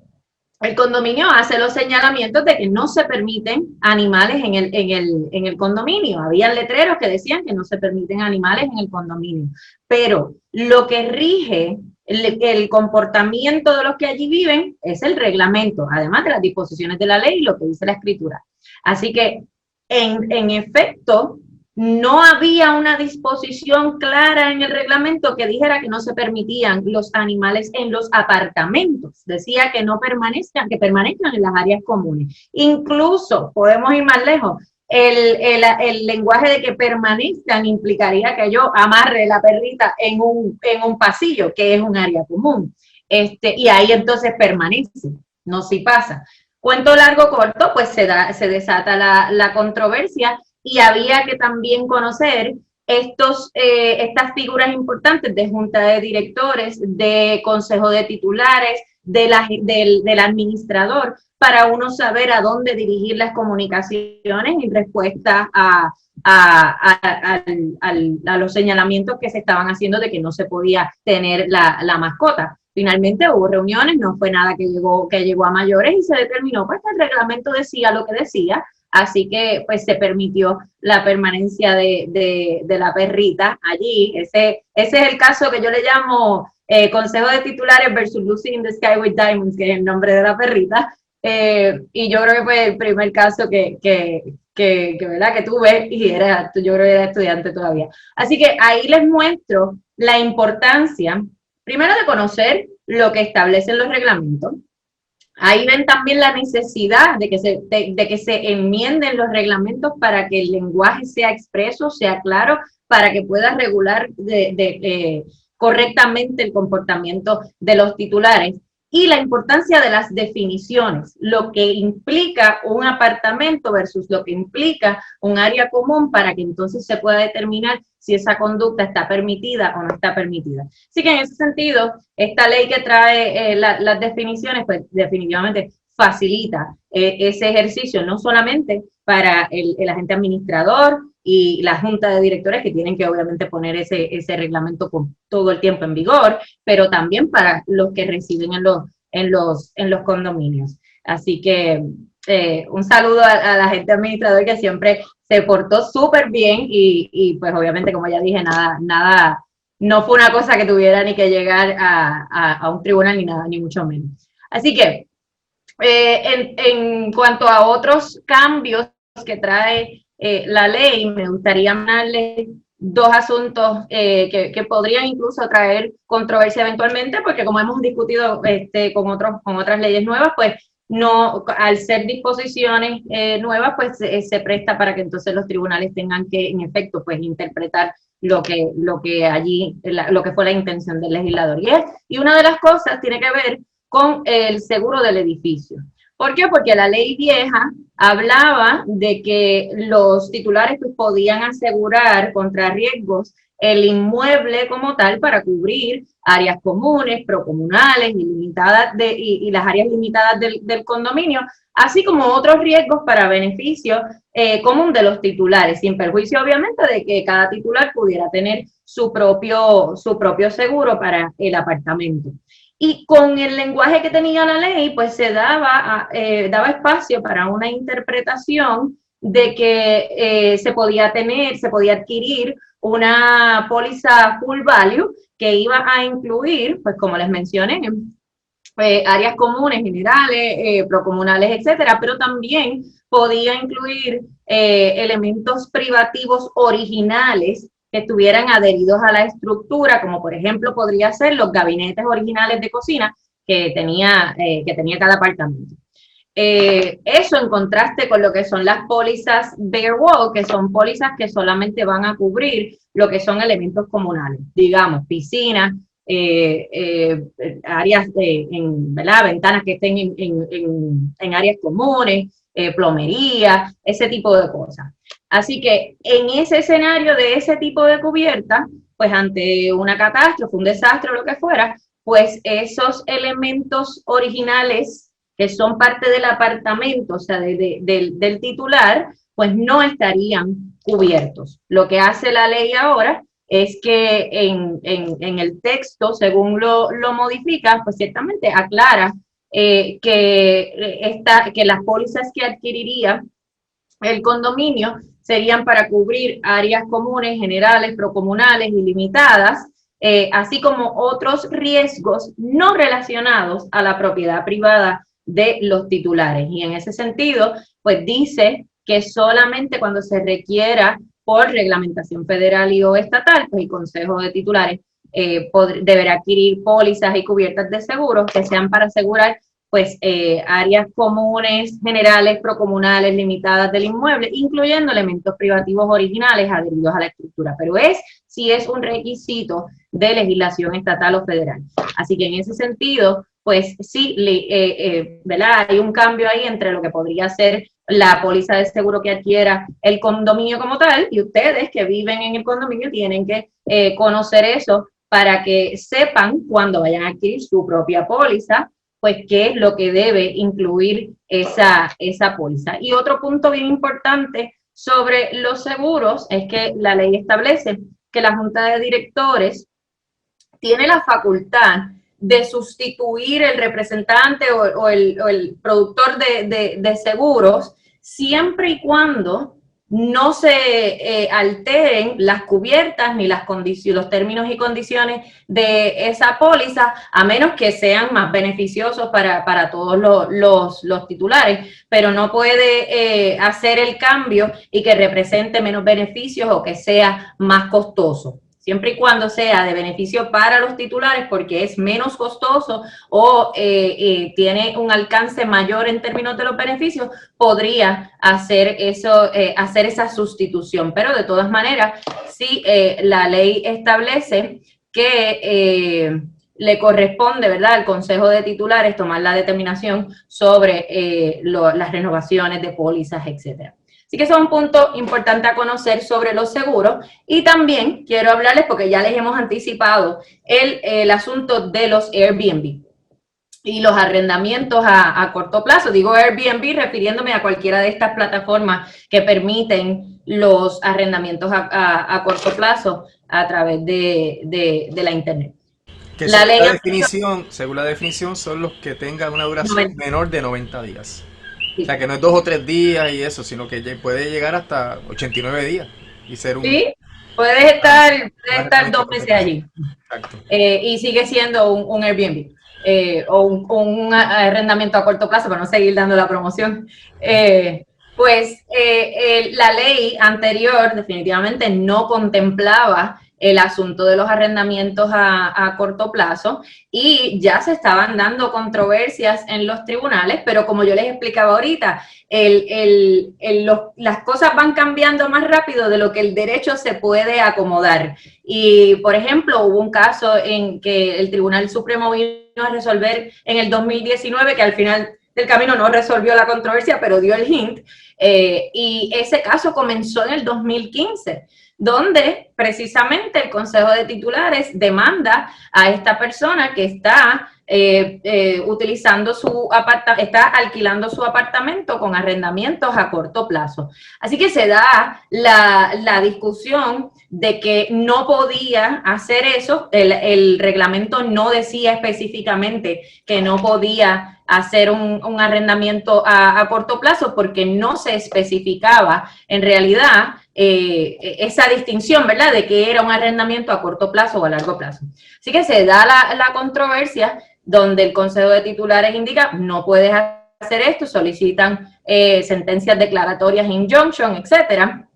el condominio hace los señalamientos de que no se permiten animales en el condominio. Había letreros que decían que no se permiten animales en el condominio. Pero lo que rige el comportamiento de los que allí viven es el reglamento, además de las disposiciones de la ley y lo que dice la escritura. Así que, en efecto, no había una disposición clara en el reglamento que dijera que no se permitían los animales en los apartamentos. Decía que no permanezcan, que permanezcan en las áreas comunes. Incluso, podemos ir más lejos, el lenguaje de que permanezcan implicaría que yo amarre la perrita en un pasillo, que es un área común. Y ahí entonces permanece, no si pasa. Cuento largo, corto, pues se desata la controversia y había que también conocer estas figuras importantes de junta de directores, de consejo de titulares, del administrador, para uno saber a dónde dirigir las comunicaciones en respuesta a los señalamientos que se estaban haciendo de que no se podía tener la mascota. Finalmente hubo reuniones, no fue nada que llegó a mayores y se determinó pues que el reglamento decía lo que decía, así que pues se permitió la permanencia de la perrita allí. Ese es el caso que yo le llamo Consejo de Titulares versus Lucy in the Sky with Diamonds, que es el nombre de la perrita. Y yo creo que fue el primer caso ¿verdad? Que tuve y yo creo que era estudiante todavía. Así que ahí les muestro la importancia, primero, de conocer lo que establecen los reglamentos. Ahí ven también la necesidad de que se enmienden los reglamentos para que el lenguaje sea expreso, sea claro, para que pueda regular correctamente el comportamiento de los titulares. Y la importancia de las definiciones, lo que implica un apartamento versus lo que implica un área común, para que entonces se pueda determinar si esa conducta está permitida o no está permitida. Así que en ese sentido, esta ley que trae las definiciones, pues definitivamente facilita ese ejercicio, no solamente para el agente administrador y la junta de directores, que tienen que obviamente poner ese reglamento con todo el tiempo en vigor, pero también para los que residen en los condominios. Así que un saludo a la gente administradora que siempre se portó súper bien y pues obviamente, como ya dije, nada, no fue una cosa que tuviera ni que llegar a un tribunal ni nada, ni mucho menos. Así que en cuanto a otros cambios que trae la ley, me gustaría hablarles dos asuntos que podrían incluso traer controversia eventualmente, porque como hemos discutido con otras leyes nuevas, pues no, al ser disposiciones nuevas, pues se presta para que entonces los tribunales tengan que, en efecto, pues interpretar lo que allí, lo que fue la intención del legislador. Y una de las cosas tiene que ver con el seguro del edificio. ¿Por qué? Porque la ley vieja hablaba de que los titulares pues, podían asegurar contra riesgos el inmueble como tal para cubrir áreas comunes, procomunales y las áreas limitadas del condominio, así como otros riesgos para beneficio común de los titulares, sin perjuicio obviamente de que cada titular pudiera tener su propio seguro para el apartamento. Y con el lenguaje que tenía la ley, pues se daba espacio para una interpretación de que se podía adquirir una póliza full value que iba a incluir, pues como les mencioné, áreas comunes, generales, procomunales, etcétera, pero también podía incluir elementos privativos originales que estuvieran adheridos a la estructura, como por ejemplo podría ser los gabinetes originales de cocina que tenía cada apartamento. Eso en contraste con lo que son las pólizas bare wall, que son pólizas que solamente van a cubrir lo que son elementos comunales, digamos, piscinas, áreas ¿verdad? Ventanas que estén en áreas comunes, plomería, ese tipo de cosas. Así que en ese escenario de ese tipo de cubierta, pues ante una catástrofe, un desastre o lo que fuera, pues esos elementos originales que son parte del apartamento, o sea, del titular, pues no estarían cubiertos. Lo que hace la ley ahora es que en el texto, según lo modifica, pues ciertamente aclara que las pólizas que adquiriría el condominio serían para cubrir áreas comunes, generales, procomunales y limitadas, así como otros riesgos no relacionados a la propiedad privada de los titulares. Y en ese sentido, pues dice que solamente cuando se requiera por reglamentación federal y o estatal, pues el Consejo de Titulares deberá adquirir pólizas y cubiertas de seguros que sean para asegurar pues áreas comunes, generales, procomunales, limitadas del inmueble, incluyendo elementos privativos originales adheridos a la estructura, pero si es un requisito de legislación estatal o federal. Así que en ese sentido, pues sí, ¿verdad? Hay un cambio ahí entre lo que podría ser la póliza de seguro que adquiera el condominio como tal, y ustedes que viven en el condominio tienen que conocer eso para que sepan cuando vayan a adquirir su propia póliza, pues qué es lo que debe incluir esa póliza. Y otro punto bien importante sobre los seguros es que la ley establece que la Junta de Directores tiene la facultad de sustituir el representante o el productor de seguros siempre y cuando no se alteren las cubiertas ni los términos y condiciones de esa póliza, a menos que sean más beneficiosos para todos los titulares, pero no puede hacer el cambio y que represente menos beneficios o que sea más costoso. Siempre y cuando sea de beneficio para los titulares porque es menos costoso o tiene un alcance mayor en términos de los beneficios, podría hacer esa sustitución. Pero de todas maneras, sí, la ley establece que le corresponde, ¿verdad?, al Consejo de Titulares tomar la determinación sobre las renovaciones de pólizas, etcétera. Así que eso es un punto importante a conocer sobre los seguros. Y también quiero hablarles, porque ya les hemos anticipado, el asunto de los Airbnb y los arrendamientos a corto plazo. Digo Airbnb refiriéndome a cualquiera de estas plataformas que permiten los arrendamientos a corto plazo a través de la Internet. Que según la definición son los que tengan una duración menor de 90 días. O sea, que no es 2 o 3 días y eso, sino que puede llegar hasta 89 días y ser Sí, un puedes estar arrendamiento a 2 meses corto plazo. allí. Exacto. Y sigue siendo un Airbnb o un arrendamiento a corto plazo, para no seguir dando la promoción. La ley anterior definitivamente no contemplaba el asunto de los arrendamientos a corto plazo y ya se estaban dando controversias en los tribunales, pero como yo les explicaba ahorita, las cosas van cambiando más rápido de lo que el derecho se puede acomodar. Y, por ejemplo, hubo un caso en que el Tribunal Supremo vino a resolver en el 2019, que al final del camino no resolvió la controversia, pero dio el hint, y ese caso comenzó en el 2015, donde precisamente el Consejo de Titulares demanda a esta persona que está utilizando está alquilando su apartamento con arrendamientos a corto plazo. Así que se da la discusión de que no podía hacer eso, el reglamento no decía específicamente que no podía hacer un arrendamiento a corto plazo porque no se especificaba en realidad esa distinción, ¿verdad?, de que era un arrendamiento a corto plazo o a largo plazo. Así que se da la controversia donde el Consejo de Titulares indica no puedes hacer esto, solicitan sentencias declaratorias, injunction, etcétera.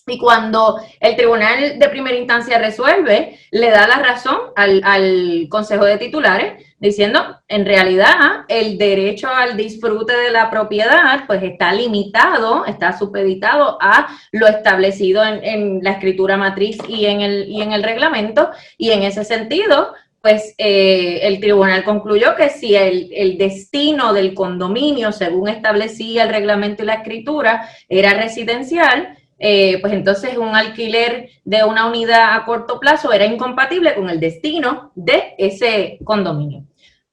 Y cuando el tribunal de primera instancia resuelve, le da la razón al Consejo de Titulares, diciendo, en realidad, el derecho al disfrute de la propiedad, pues está limitado, está supeditado a lo establecido en la escritura matriz y en el reglamento, y en ese sentido, pues el tribunal concluyó que si el destino del condominio, según establecía el reglamento y la escritura, era residencial, pues entonces un alquiler de una unidad a corto plazo era incompatible con el destino de ese condominio.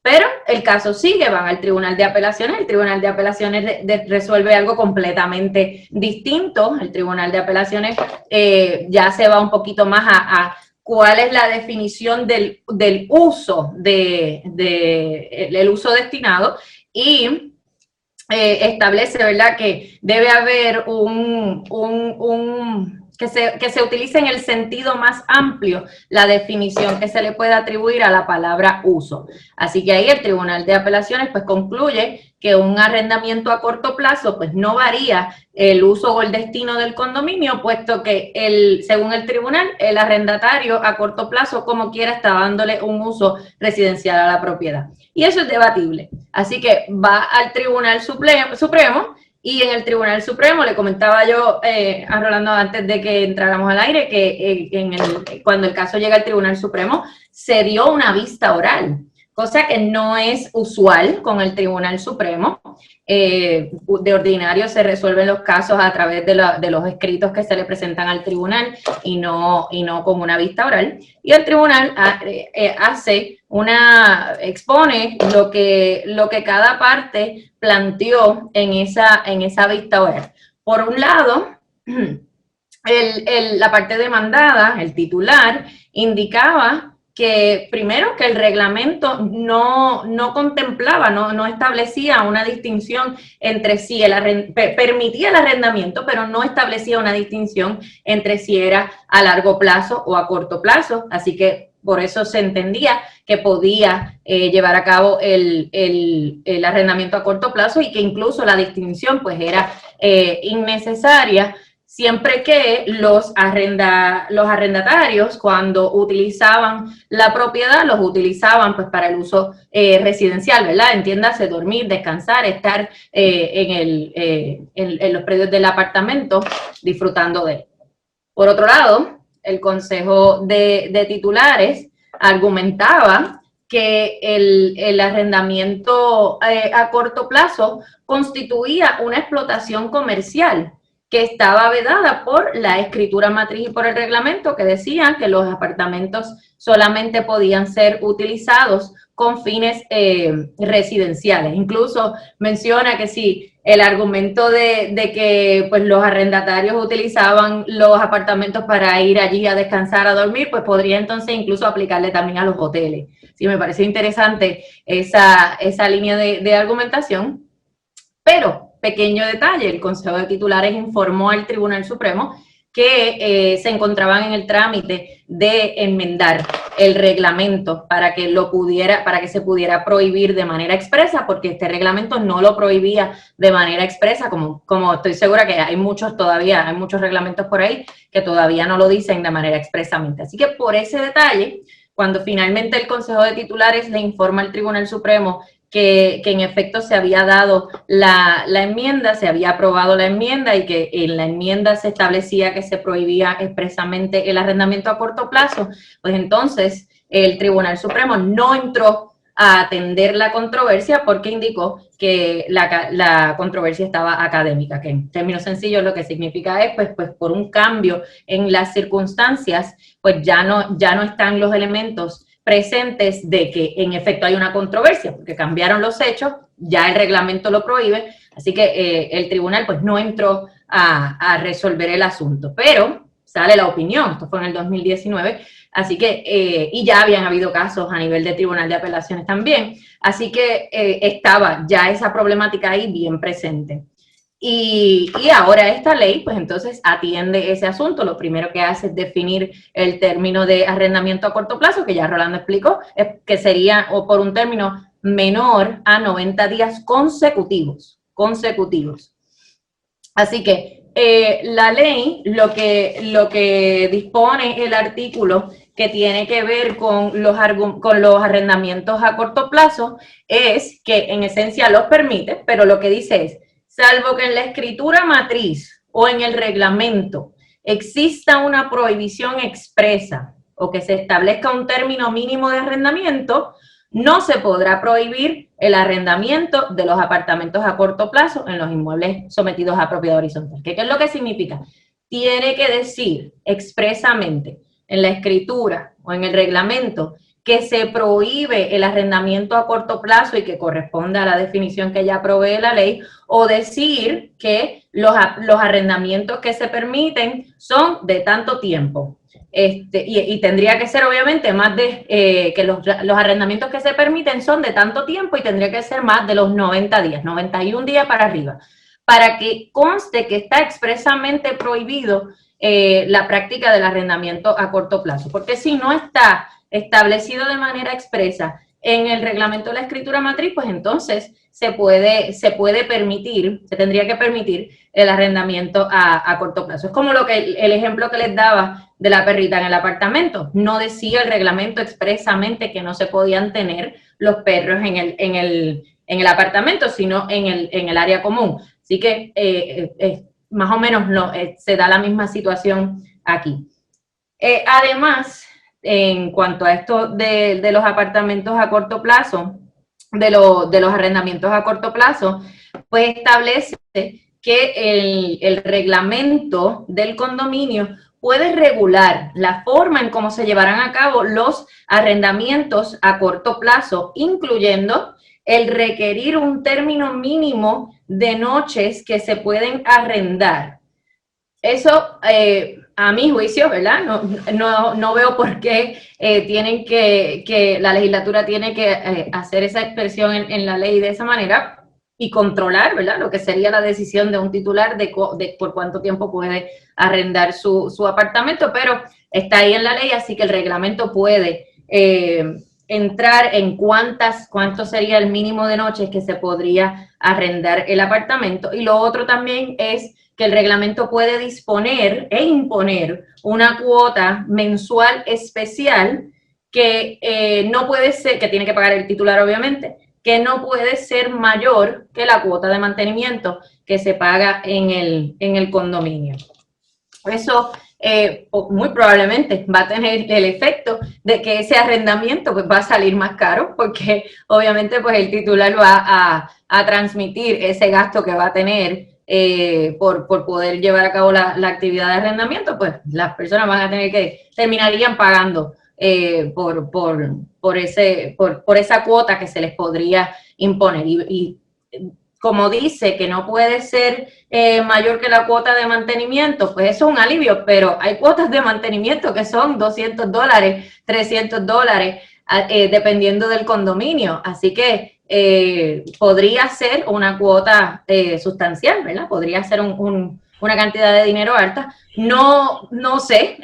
Pero el caso sigue, van al Tribunal de Apelaciones, el Tribunal de Apelaciones resuelve algo completamente distinto, el Tribunal de Apelaciones ya se va un poquito más a cuál es la definición del uso, el uso destinado, y establece, ¿verdad?, que debe haber que se utilice en el sentido más amplio la definición que se le puede atribuir a la palabra uso. Así que ahí el Tribunal de Apelaciones pues concluye que un arrendamiento a corto plazo pues no varía el uso o el destino del condominio, puesto que según el tribunal, el arrendatario a corto plazo como quiera está dándole un uso residencial a la propiedad. Y eso es debatible. Así que va al Tribunal Supremo, y en el Tribunal Supremo, le comentaba yo a Rolando antes de que entráramos al aire, que cuando el caso llega al Tribunal Supremo, se dio una vista oral, cosa que no es usual con el Tribunal Supremo. De ordinario se resuelven los casos a través de los escritos que se le presentan al tribunal y no con una vista oral. Y el tribunal expone lo que cada parte planteó en esa vista oral. Por un lado, la parte demandada, el titular, indicaba que primero que el reglamento no contemplaba, no establecía una distinción entre si permitía el arrendamiento, pero no establecía una distinción entre si era a largo plazo o a corto plazo, así que por eso se entendía que podía llevar a cabo el arrendamiento a corto plazo y que incluso la distinción pues era innecesaria, siempre que los arrendatarios, cuando utilizaban la propiedad, los utilizaban pues para el uso residencial, ¿verdad? Entiéndase, dormir, descansar, estar en los predios del apartamento disfrutando de él. Por otro lado, el Consejo de Titulares argumentaba que el arrendamiento a corto plazo constituía una explotación comercial que estaba vedada por la escritura matriz y por el reglamento, que decían que los apartamentos solamente podían ser utilizados con fines residenciales. Incluso menciona que si el argumento de que pues, los arrendatarios utilizaban los apartamentos para ir allí a descansar, a dormir, pues podría entonces incluso aplicarle también a los hoteles. Sí, me pareció interesante esa línea de argumentación. Pero pequeño detalle. El Consejo de Titulares informó al Tribunal Supremo que se encontraban en el trámite de enmendar el reglamento para que se pudiera prohibir de manera expresa, porque este reglamento no lo prohibía de manera expresa, como estoy segura que hay muchos reglamentos por ahí que todavía no lo dicen de manera expresamente. Así que por ese detalle, cuando finalmente el Consejo de Titulares le informa al Tribunal Supremo que en efecto se había dado la enmienda, se había aprobado la enmienda y que en la enmienda se establecía que se prohibía expresamente el arrendamiento a corto plazo, pues entonces el Tribunal Supremo no entró a atender la controversia porque indicó que la controversia estaba académica, que en términos sencillos lo que significa es, pues por un cambio en las circunstancias, pues ya no están los elementos presentes de que en efecto hay una controversia, porque cambiaron los hechos, ya el reglamento lo prohíbe, así que el tribunal pues no entró a resolver el asunto, pero sale la opinión, esto fue en el 2019, así que, y ya habían habido casos a nivel de tribunal de apelaciones también, así que estaba ya esa problemática ahí bien presente. Y ahora esta ley, pues entonces atiende ese asunto. Lo primero que hace es definir el término de arrendamiento a corto plazo, que ya Rolando explicó, que sería o por un término menor a 90 días consecutivos. Así que la ley, lo que dispone el artículo que tiene que ver con los arrendamientos a corto plazo es que en esencia los permite, pero lo que dice es, salvo que en la escritura matriz o en el reglamento exista una prohibición expresa o que se establezca un término mínimo de arrendamiento, no se podrá prohibir el arrendamiento de los apartamentos a corto plazo en los inmuebles sometidos a propiedad horizontal. ¿Qué es lo que significa? Tiene que decir expresamente en la escritura o en el reglamento que se prohíbe el arrendamiento a corto plazo y que corresponde a la definición que ya provee la ley, o decir que los arrendamientos que se permiten son de tanto tiempo. Y tendría que ser obviamente más de que los arrendamientos que se permiten son de tanto tiempo y tendría que ser más de los 90 días, 91 días para arriba, para que conste que está expresamente prohibido la práctica del arrendamiento a corto plazo, porque si no está establecido de manera expresa en el reglamento de la escritura matriz, pues entonces se tendría que permitir el arrendamiento a corto plazo. Es como el ejemplo que les daba de la perrita en el apartamento. No decía el reglamento expresamente que no se podían tener los perros en el apartamento, sino en el área común. Así que más o menos se da la misma situación aquí. Además, en cuanto a esto de los apartamentos a corto plazo, de los arrendamientos a corto plazo, pues establece que el reglamento del condominio puede regular la forma en cómo se llevarán a cabo los arrendamientos a corto plazo, incluyendo el requerir un término mínimo de noches que se pueden arrendar. Eso, a mi juicio, ¿verdad? No veo por qué que la legislatura tiene que hacer esa expresión en la ley de esa manera y controlar, ¿verdad? Lo que sería la decisión de un titular de por cuánto tiempo puede arrendar su apartamento, pero está ahí en la ley, así que el reglamento puede entrar en cuánto sería el mínimo de noches que se podría arrendar el apartamento. Y lo otro también es que el reglamento puede disponer e imponer una cuota mensual especial que no puede ser, que tiene que pagar el titular obviamente, que no puede ser mayor que la cuota de mantenimiento que se paga en el condominio. Eso muy probablemente va a tener el efecto de que ese arrendamiento pues, va a salir más caro, porque obviamente pues, el titular va a transmitir ese gasto que va a tener por poder llevar a cabo la actividad de arrendamiento, pues las personas van a tener terminarían pagando por esa cuota que se les podría imponer. Y como dice que no puede ser mayor que la cuota de mantenimiento, pues eso es un alivio, pero hay cuotas de mantenimiento que son $200, $300, dependiendo del condominio. Así que podría ser una cuota sustancial, ¿verdad? Podría ser una cantidad de dinero alta. No sé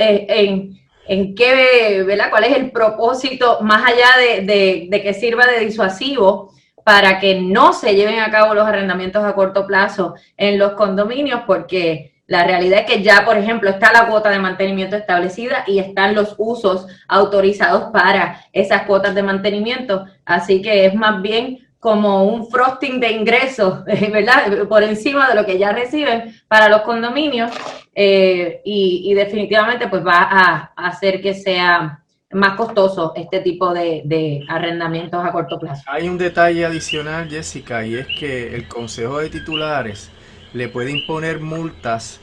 en qué, ¿verdad? ¿Cuál es el propósito más allá de que sirva de disuasivo para que no se lleven a cabo los arrendamientos a corto plazo en los condominios? Porque la realidad es que ya, por ejemplo, está la cuota de mantenimiento establecida y están los usos autorizados para esas cuotas de mantenimiento. Así que es más bien como un frosting de ingresos, ¿verdad? Por encima de lo que ya reciben para los condominios, y definitivamente pues va a hacer que sea más costoso este tipo de arrendamientos a corto plazo. Hay un detalle adicional, Jessica, y es que el Consejo de Titulares le puede imponer multas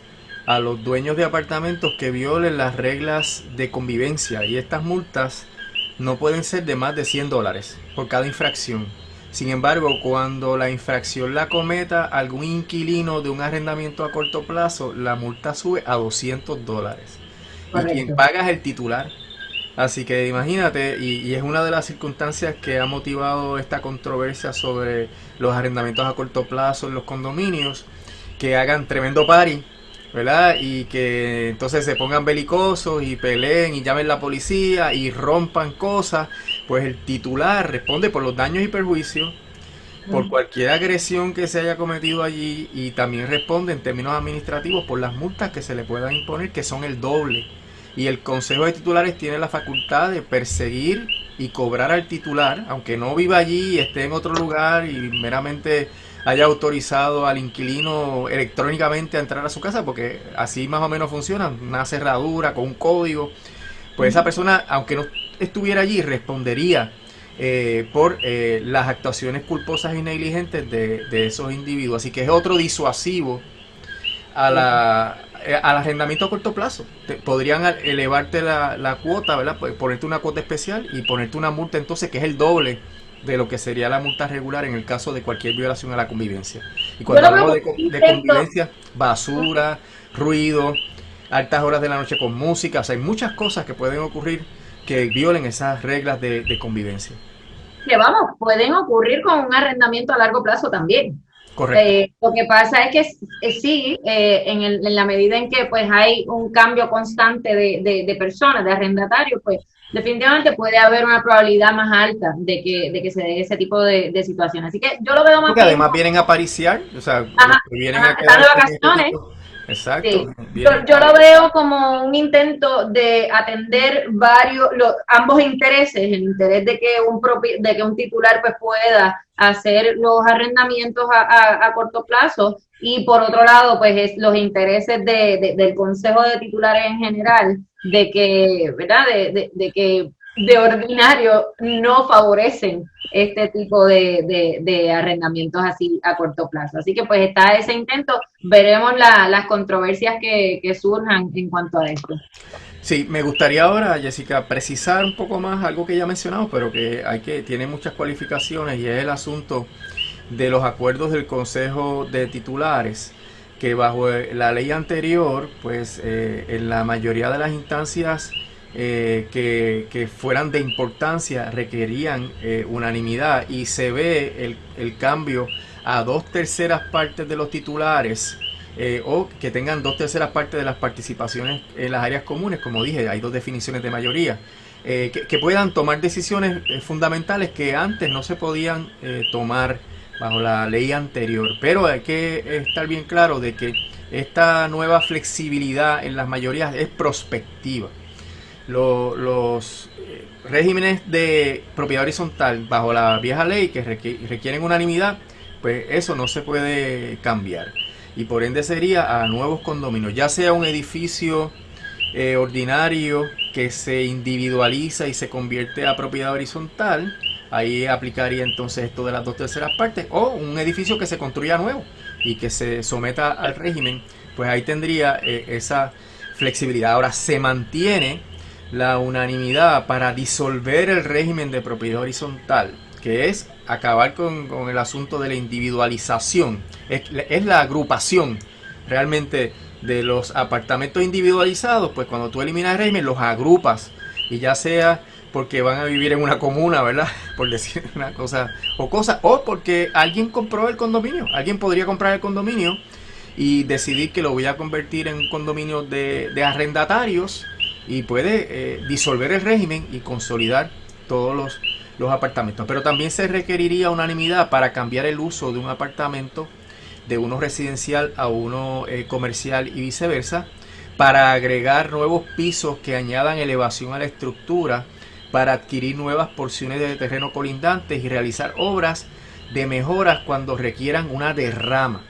a los dueños de apartamentos que violen las reglas de convivencia, y estas multas no pueden ser de más de $100 por cada infracción. Sin embargo, cuando la infracción la cometa algún inquilino de un arrendamiento a corto plazo, la multa sube a $200. Y quien Correcto. paga es el titular. Así que imagínate, y es una de las circunstancias que ha motivado esta controversia sobre los arrendamientos a corto plazo en los condominios, que hagan tremendo party, ¿verdad? Y que entonces se pongan belicosos y peleen y llamen la policía y rompan cosas. Pues el titular responde por los daños y perjuicios, por cualquier agresión que se haya cometido allí, y también responde en términos administrativos por las multas que se le puedan imponer, que son el doble. Y el Consejo de Titulares tiene la facultad de perseguir y cobrar al titular, aunque no viva allí, esté en otro lugar y meramente haya autorizado al inquilino electrónicamente a entrar a su casa, porque así más o menos funciona, una cerradura con un código. Pues esa persona, aunque no estuviera allí, respondería por las actuaciones culposas y negligentes de esos individuos. Así que es otro disuasivo al arrendamiento a corto plazo. Podrían elevarte la cuota, ¿verdad? Ponerte una cuota especial y ponerte una multa entonces que es el doble de lo que sería la multa regular en el caso de cualquier violación a la convivencia. Y Yo cuando lo veo hablamos como de, un de intento. convivencia, basura, ruido, altas horas de la noche con música, o sea, hay muchas cosas que pueden ocurrir que violen esas reglas de convivencia. Que vamos, pueden ocurrir con un arrendamiento a largo plazo también. Correcto. Lo que pasa es que sí, en la medida en que pues hay un cambio constante de personas, de arrendatarios, pues definitivamente puede haber una probabilidad más alta de que se dé ese tipo de situaciones. Así que yo lo veo más Porque bien además como, vienen a pariciar, o sea, los ajá, que vienen ajá, a están de quedarse en este vacaciones. tipo. Exacto, Sí, vienen yo lo veo como un intento de atender ambos intereses, el interés de que un titular pues pueda hacer los arrendamientos a corto plazo, y por otro lado pues es los intereses del Consejo de Titulares en general, de que, ¿verdad? De que de ordinario no favorecen este tipo de arrendamientos así a corto plazo. Así que pues está ese intento, veremos las controversias que surjan en cuanto a esto. Sí, me gustaría ahora, Jessica, precisar un poco más algo que ya mencionamos, pero que tiene muchas cualificaciones, y es el asunto de los acuerdos del Consejo de Titulares, que bajo la ley anterior, pues en la mayoría de las instancias que fueran de importancia requerían unanimidad, y se ve el cambio a 2/3 de los titulares, o que tengan 2/3 de las participaciones en las áreas comunes. Como dije, hay dos definiciones de mayoría, que puedan tomar decisiones fundamentales que antes no se podían tomar bajo la ley anterior. Pero hay que estar bien claro de que esta nueva flexibilidad en las mayorías es prospectiva. Los regímenes de propiedad horizontal bajo la vieja ley, que requieren unanimidad, pues eso no se puede cambiar, y por ende sería a nuevos condominios, ya sea un edificio ordinario que se individualiza y se convierte a propiedad horizontal. Ahí aplicaría entonces esto de las 2/3 partes, o un edificio que se construya nuevo y que se someta al régimen. Pues ahí tendría esa flexibilidad. Ahora se mantiene la unanimidad para disolver el régimen de propiedad horizontal, que es acabar con el asunto de la individualización. Es la agrupación realmente de los apartamentos individualizados. Pues cuando tú eliminas el régimen, los agrupas, y ya sea porque van a vivir en una comuna, ¿verdad? Por decir una cosa, o porque alguien compró el condominio. Alguien podría comprar el condominio y decidir que lo voy a convertir en un condominio de arrendatarios y puede disolver el régimen y consolidar todos los apartamentos. Pero también se requeriría unanimidad para cambiar el uso de un apartamento de uno residencial a uno comercial y viceversa, para agregar nuevos pisos que añadan elevación a la estructura, para adquirir nuevas porciones de terreno colindantes y realizar obras de mejoras cuando requieran una derrama.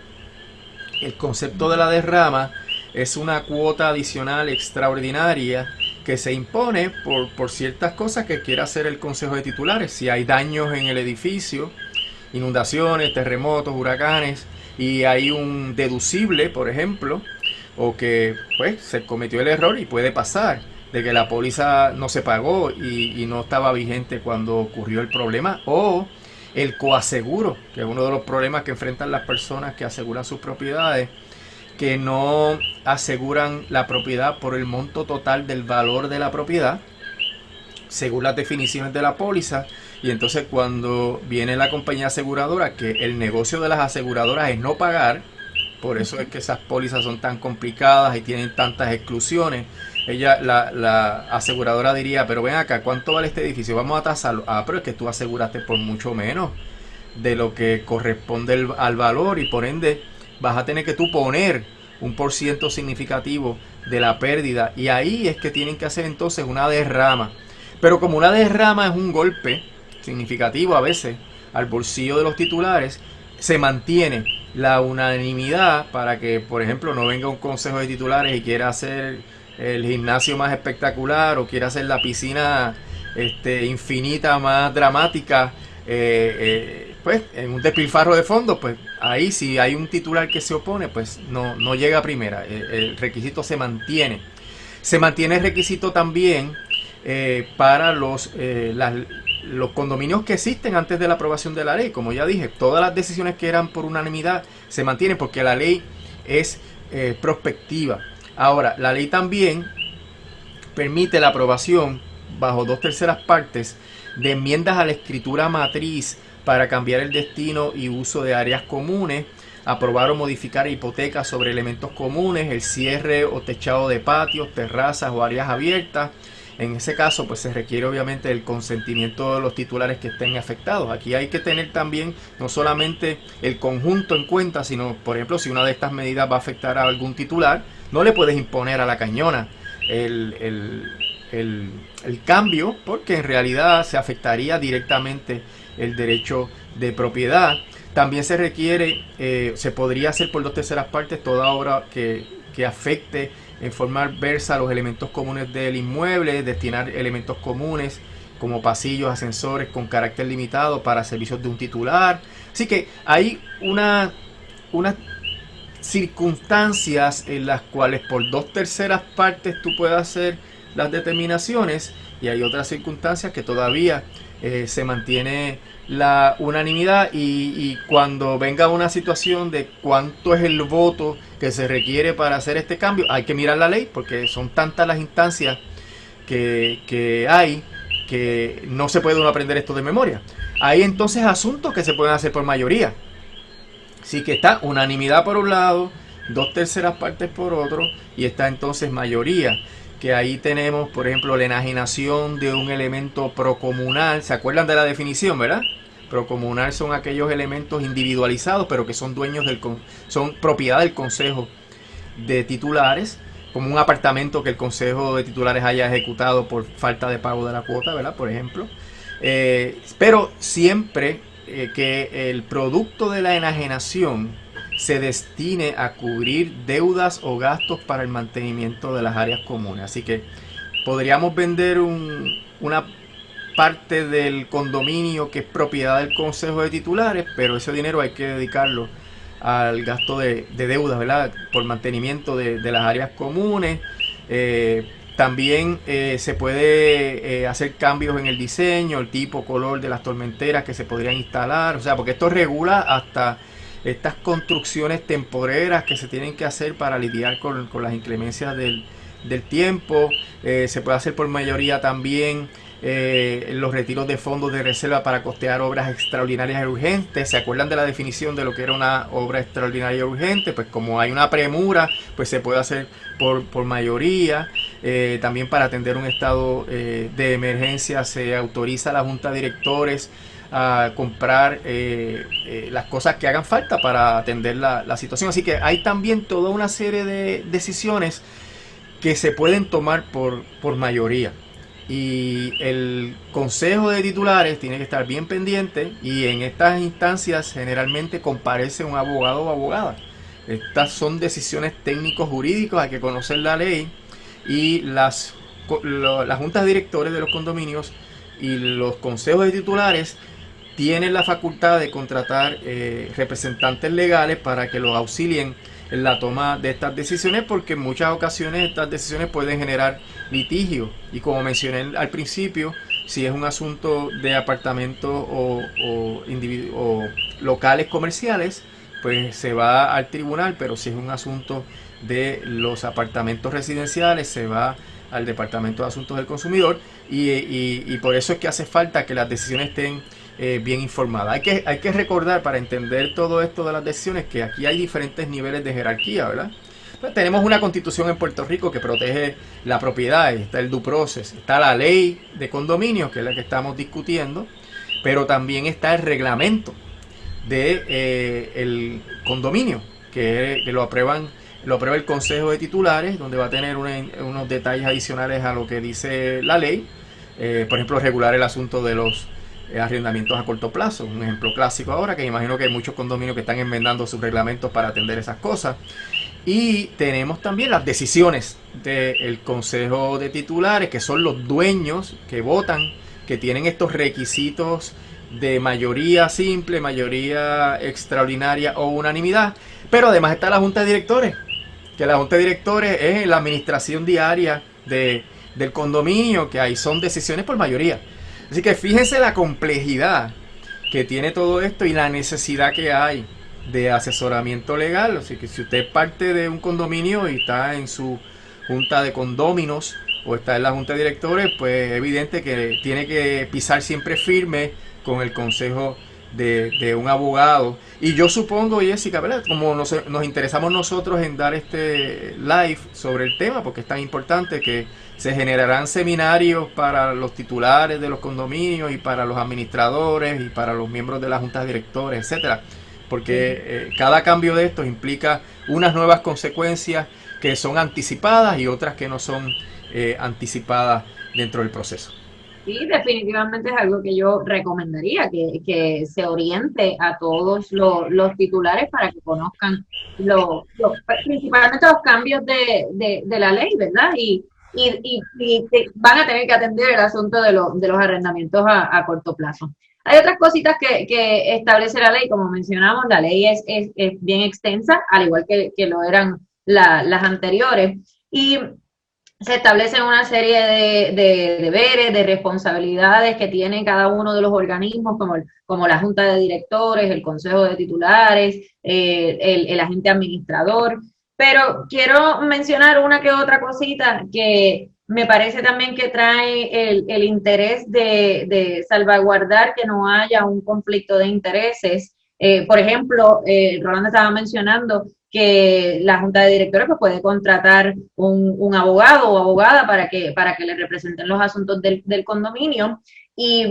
El concepto de la derrama es una cuota adicional extraordinaria que se impone por ciertas cosas que quiera hacer el Consejo de Titulares. Si hay daños en el edificio, inundaciones, terremotos, huracanes, y hay un deducible, por ejemplo, o que pues se cometió el error, y puede pasar de que la póliza no se pagó y no estaba vigente cuando ocurrió el problema, o el coaseguro, que es uno de los problemas que enfrentan las personas que aseguran sus propiedades, que no aseguran la propiedad por el monto total del valor de la propiedad, según las definiciones de la póliza. Y entonces cuando viene la compañía aseguradora, que el negocio de las aseguradoras es no pagar, por eso es que esas pólizas son tan complicadas y tienen tantas exclusiones. La aseguradora diría, pero ven acá, ¿cuánto vale este edificio? Vamos a tasarlo. Ah, pero es que tú aseguraste por mucho menos de lo que corresponde al valor, y por ende vas a tener que tú poner un % significativo de la pérdida, y ahí es que tienen que hacer entonces una derrama. Pero como una derrama es un golpe significativo a veces al bolsillo de los titulares, se mantiene la unanimidad para que, por ejemplo, no venga un consejo de titulares y quiera hacer el gimnasio más espectacular, o quiera hacer la piscina infinita más dramática, pues en un despilfarro de fondos. Pues ahí, si hay un titular que se opone, pues no llega a primera. El requisito se mantiene. Se mantiene el requisito también para los condominios que existen antes de la aprobación de la ley. Como ya dije, todas las decisiones que eran por unanimidad se mantienen, porque la ley es prospectiva. Ahora, la ley también permite la aprobación bajo 2/3 partes de enmiendas a la escritura matriz para cambiar el destino y uso de áreas comunes, aprobar o modificar hipotecas sobre elementos comunes, el cierre o techado de patios, terrazas o áreas abiertas. En ese caso, pues se requiere obviamente el consentimiento de los titulares que estén afectados. Aquí hay que tener también no solamente el conjunto en cuenta, sino, por ejemplo, si una de estas medidas va a afectar a algún titular, no le puedes imponer a la cañona el cambio, porque en realidad se afectaría directamente el derecho de propiedad. También se requiere, se podría hacer por 2/3 partes toda obra que afecte en forma adversa los elementos comunes del inmueble, destinar elementos comunes como pasillos, ascensores con carácter limitado para servicios de un titular. Así que hay unas circunstancias en las cuales por 2/3 partes tú puedes hacer las determinaciones, y hay otras circunstancias que todavía se mantiene la unanimidad, y cuando venga una situación de cuánto es el voto que se requiere para hacer este cambio, hay que mirar la ley, porque son tantas las instancias que hay, que no se puede uno aprender esto de memoria. Hay entonces asuntos que se pueden hacer por mayoría. Así que está unanimidad por un lado, 2/3 partes por otro, y está entonces mayoría, que ahí tenemos, por ejemplo, la enajenación de un elemento procomunal. ¿Se acuerdan de la definición, verdad? Procomunal son aquellos elementos individualizados, pero que son son propiedad del Consejo de Titulares, como un apartamento que el Consejo de Titulares haya ejecutado por falta de pago de la cuota, ¿verdad? Por ejemplo. Pero siempre que el producto de la enajenación se destine a cubrir deudas o gastos para el mantenimiento de las áreas comunes. Así que podríamos vender una parte del condominio que es propiedad del Consejo de Titulares, pero ese dinero hay que dedicarlo al gasto de deudas, ¿verdad? Por mantenimiento de las áreas comunes. También se puede hacer cambios en el diseño, el tipo, color de las tormenteras que se podrían instalar. O sea, porque esto regula hasta estas construcciones temporeras que se tienen que hacer para lidiar con las inclemencias del del tiempo, se puede hacer por mayoría también los retiros de fondos de reserva para costear obras extraordinarias y urgentes. ¿Se acuerdan de la definición de lo que era una obra extraordinaria y urgente? Pues como hay una premura, pues se puede hacer por mayoría. También para atender un estado de emergencia se autoriza a la Junta de Directores a comprar las cosas que hagan falta para atender la situación. Así que hay también toda una serie de decisiones que se pueden tomar por mayoría. Y el consejo de titulares tiene que estar bien pendiente, y en estas instancias generalmente comparece un abogado o abogada. Estas son decisiones técnicos jurídicos, hay que conocer la ley, y las juntas de directores de los condominios y los consejos de titulares tienen la facultad de contratar representantes legales para que los auxilien en la toma de estas decisiones, porque en muchas ocasiones estas decisiones pueden generar litigio, y como mencioné al principio, si es un asunto de apartamentos o locales comerciales, pues se va al tribunal, pero si es un asunto de los apartamentos residenciales, se va al Departamento de Asuntos del Consumidor, y por eso es que hace falta que las decisiones estén bien informada. Hay que recordar, para entender todo esto de las decisiones, que aquí hay diferentes niveles de jerarquía, ¿verdad? Pues tenemos una constitución en Puerto Rico que protege la propiedad, está el due process, está la ley de condominios, que es la que estamos discutiendo, pero también está el reglamento de el condominio, que lo aprueba el Consejo de Titulares, donde va a tener unos detalles adicionales a lo que dice la ley. Por ejemplo, regular el asunto de los arrendamientos a corto plazo, un ejemplo clásico ahora, que imagino que hay muchos condominios que están enmendando sus reglamentos para atender esas cosas. Y tenemos también las decisiones del Consejo de Titulares, que son los dueños que votan, que tienen estos requisitos de mayoría simple, mayoría extraordinaria o unanimidad. Pero además está la Junta de Directores, que la Junta de Directores es la administración diaria del condominio, que ahí son decisiones por mayoría. Así que fíjense la complejidad que tiene todo esto y la necesidad que hay de asesoramiento legal. Así que si usted es parte de un condominio y está en su junta de condóminos o está en la junta de directores, pues es evidente que tiene que pisar siempre firme con el consejo de un abogado. Y yo supongo, Jessica, ¿verdad?, como nos interesamos nosotros en dar este live sobre el tema, porque es tan importante, que se generarán seminarios para los titulares de los condominios y para los administradores y para los miembros de las juntas de directores, etcétera, porque cada cambio de estos implica unas nuevas consecuencias que son anticipadas y otras que no son anticipadas dentro del proceso. Sí, definitivamente es algo que yo recomendaría, que se oriente a todos los titulares para que conozcan principalmente los cambios de la ley, ¿verdad? Y van a tener que atender el asunto de los arrendamientos a corto plazo. Hay otras cositas que establece la ley, como mencionamos, la ley es bien extensa, al igual que lo eran las anteriores, y se establecen una serie de deberes, de responsabilidades que tiene cada uno de los organismos, como la Junta de Directores, el Consejo de Titulares, el agente administrador. Pero quiero mencionar una que otra cosita que me parece también que trae el interés de salvaguardar que no haya un conflicto de intereses. Por ejemplo, Rolando estaba mencionando que la junta de directores pues, puede contratar un abogado o abogada para que le representen los asuntos del condominio. Y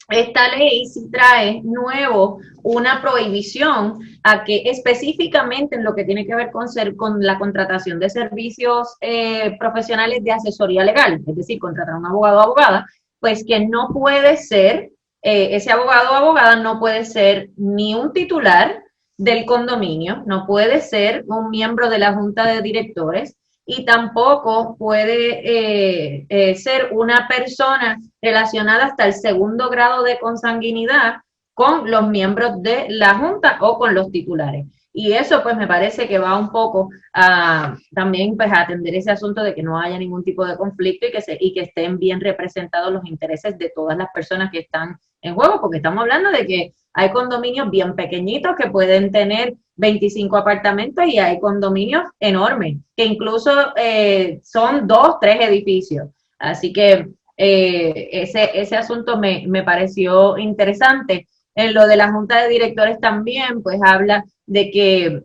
esta ley sí trae nuevo una prohibición a que específicamente en lo que tiene que ver con la contratación de servicios profesionales de asesoría legal, es decir, contratar a un abogado o abogada, pues que no puede ser, ese abogado o abogada no puede ser ni un titular del condominio, no puede ser un miembro de la junta de directores y tampoco puede ser una persona relacionada hasta el segundo grado de consanguinidad con los miembros de la junta o con los titulares. Y eso pues me parece que va un poco a también pues a atender ese asunto de que no haya ningún tipo de conflicto y que estén bien representados los intereses de todas las personas que están en juego, porque estamos hablando de que hay condominios bien pequeñitos que pueden tener 25 apartamentos y hay condominios enormes, que incluso son 2, 3 edificios. Así que ese asunto me pareció interesante. En lo de la Junta de Directores también, pues habla de que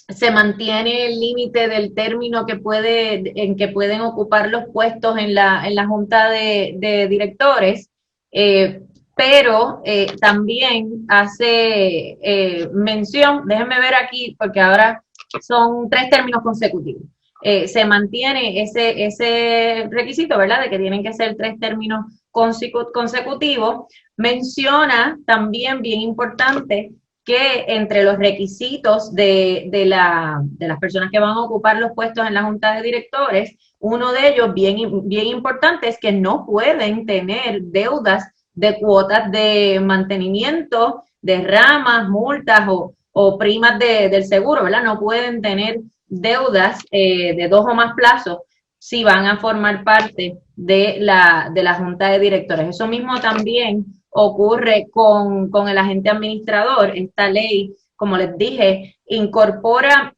se mantiene el límite del término en que pueden ocupar los puestos en la Junta de Directores, pero también hace mención, déjenme ver aquí, porque ahora son 3 términos consecutivos. Se mantiene ese requisito, ¿verdad? De que tienen que ser 3 términos consecutivos. Menciona también, bien importante, que entre los requisitos de las personas que van a ocupar los puestos en la Junta de Directores, uno de ellos bien importante es que no pueden tener deudas de cuotas de mantenimiento, de ramas, multas o primas del seguro, ¿verdad? No pueden tener deudas de 2 o más plazos si van a formar parte de la Junta de Directores. Eso mismo también ocurre con el agente administrador. Esta ley, como les dije,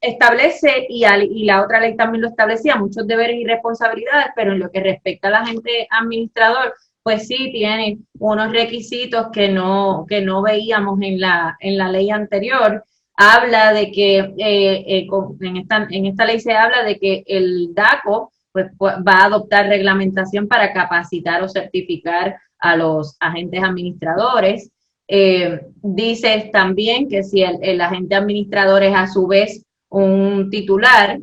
establece, y la otra ley también lo establecía, muchos deberes y responsabilidades, pero en lo que respecta al agente administrador, pues sí tiene unos requisitos que no veíamos en la ley anterior. Habla de que en esta ley se habla de que el DACO pues, va a adoptar reglamentación para capacitar o certificar a los agentes administradores. Dice también que si el agente administrador es a su vez un titular,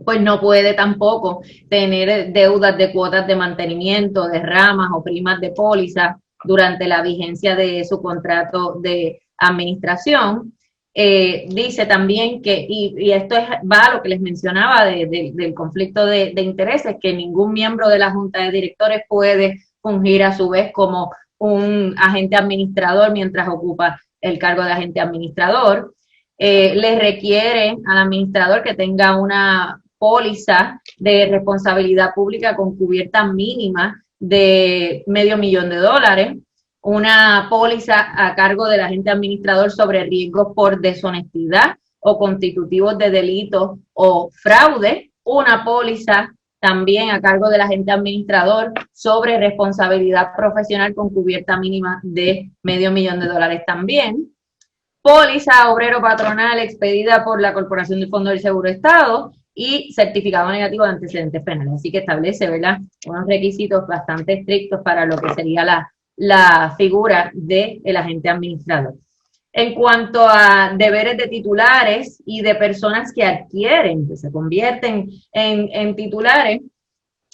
pues no puede tampoco tener deudas de cuotas de mantenimiento, de ramas o primas de póliza durante la vigencia de su contrato de administración. Dice también que, y esto va a lo que les mencionaba del conflicto de intereses, que ningún miembro de la Junta de Directores puede fungir a su vez como un agente administrador mientras ocupa el cargo de agente administrador. Le requiere al administrador que tenga una póliza de responsabilidad pública con cubierta mínima de $500,000, una póliza a cargo del agente administrador sobre riesgos por deshonestidad o constitutivos de delito o fraude, una póliza también a cargo del agente administrador sobre responsabilidad profesional con cubierta mínima de $500,000 también, póliza obrero patronal expedida por la Corporación del Fondo del Seguro de Estado y certificado negativo de antecedentes penales. Así que establece, ¿verdad?, unos requisitos bastante estrictos para lo que sería la figura del agente administrador. En cuanto a deberes de titulares y de personas que adquieren, que se convierten en titulares,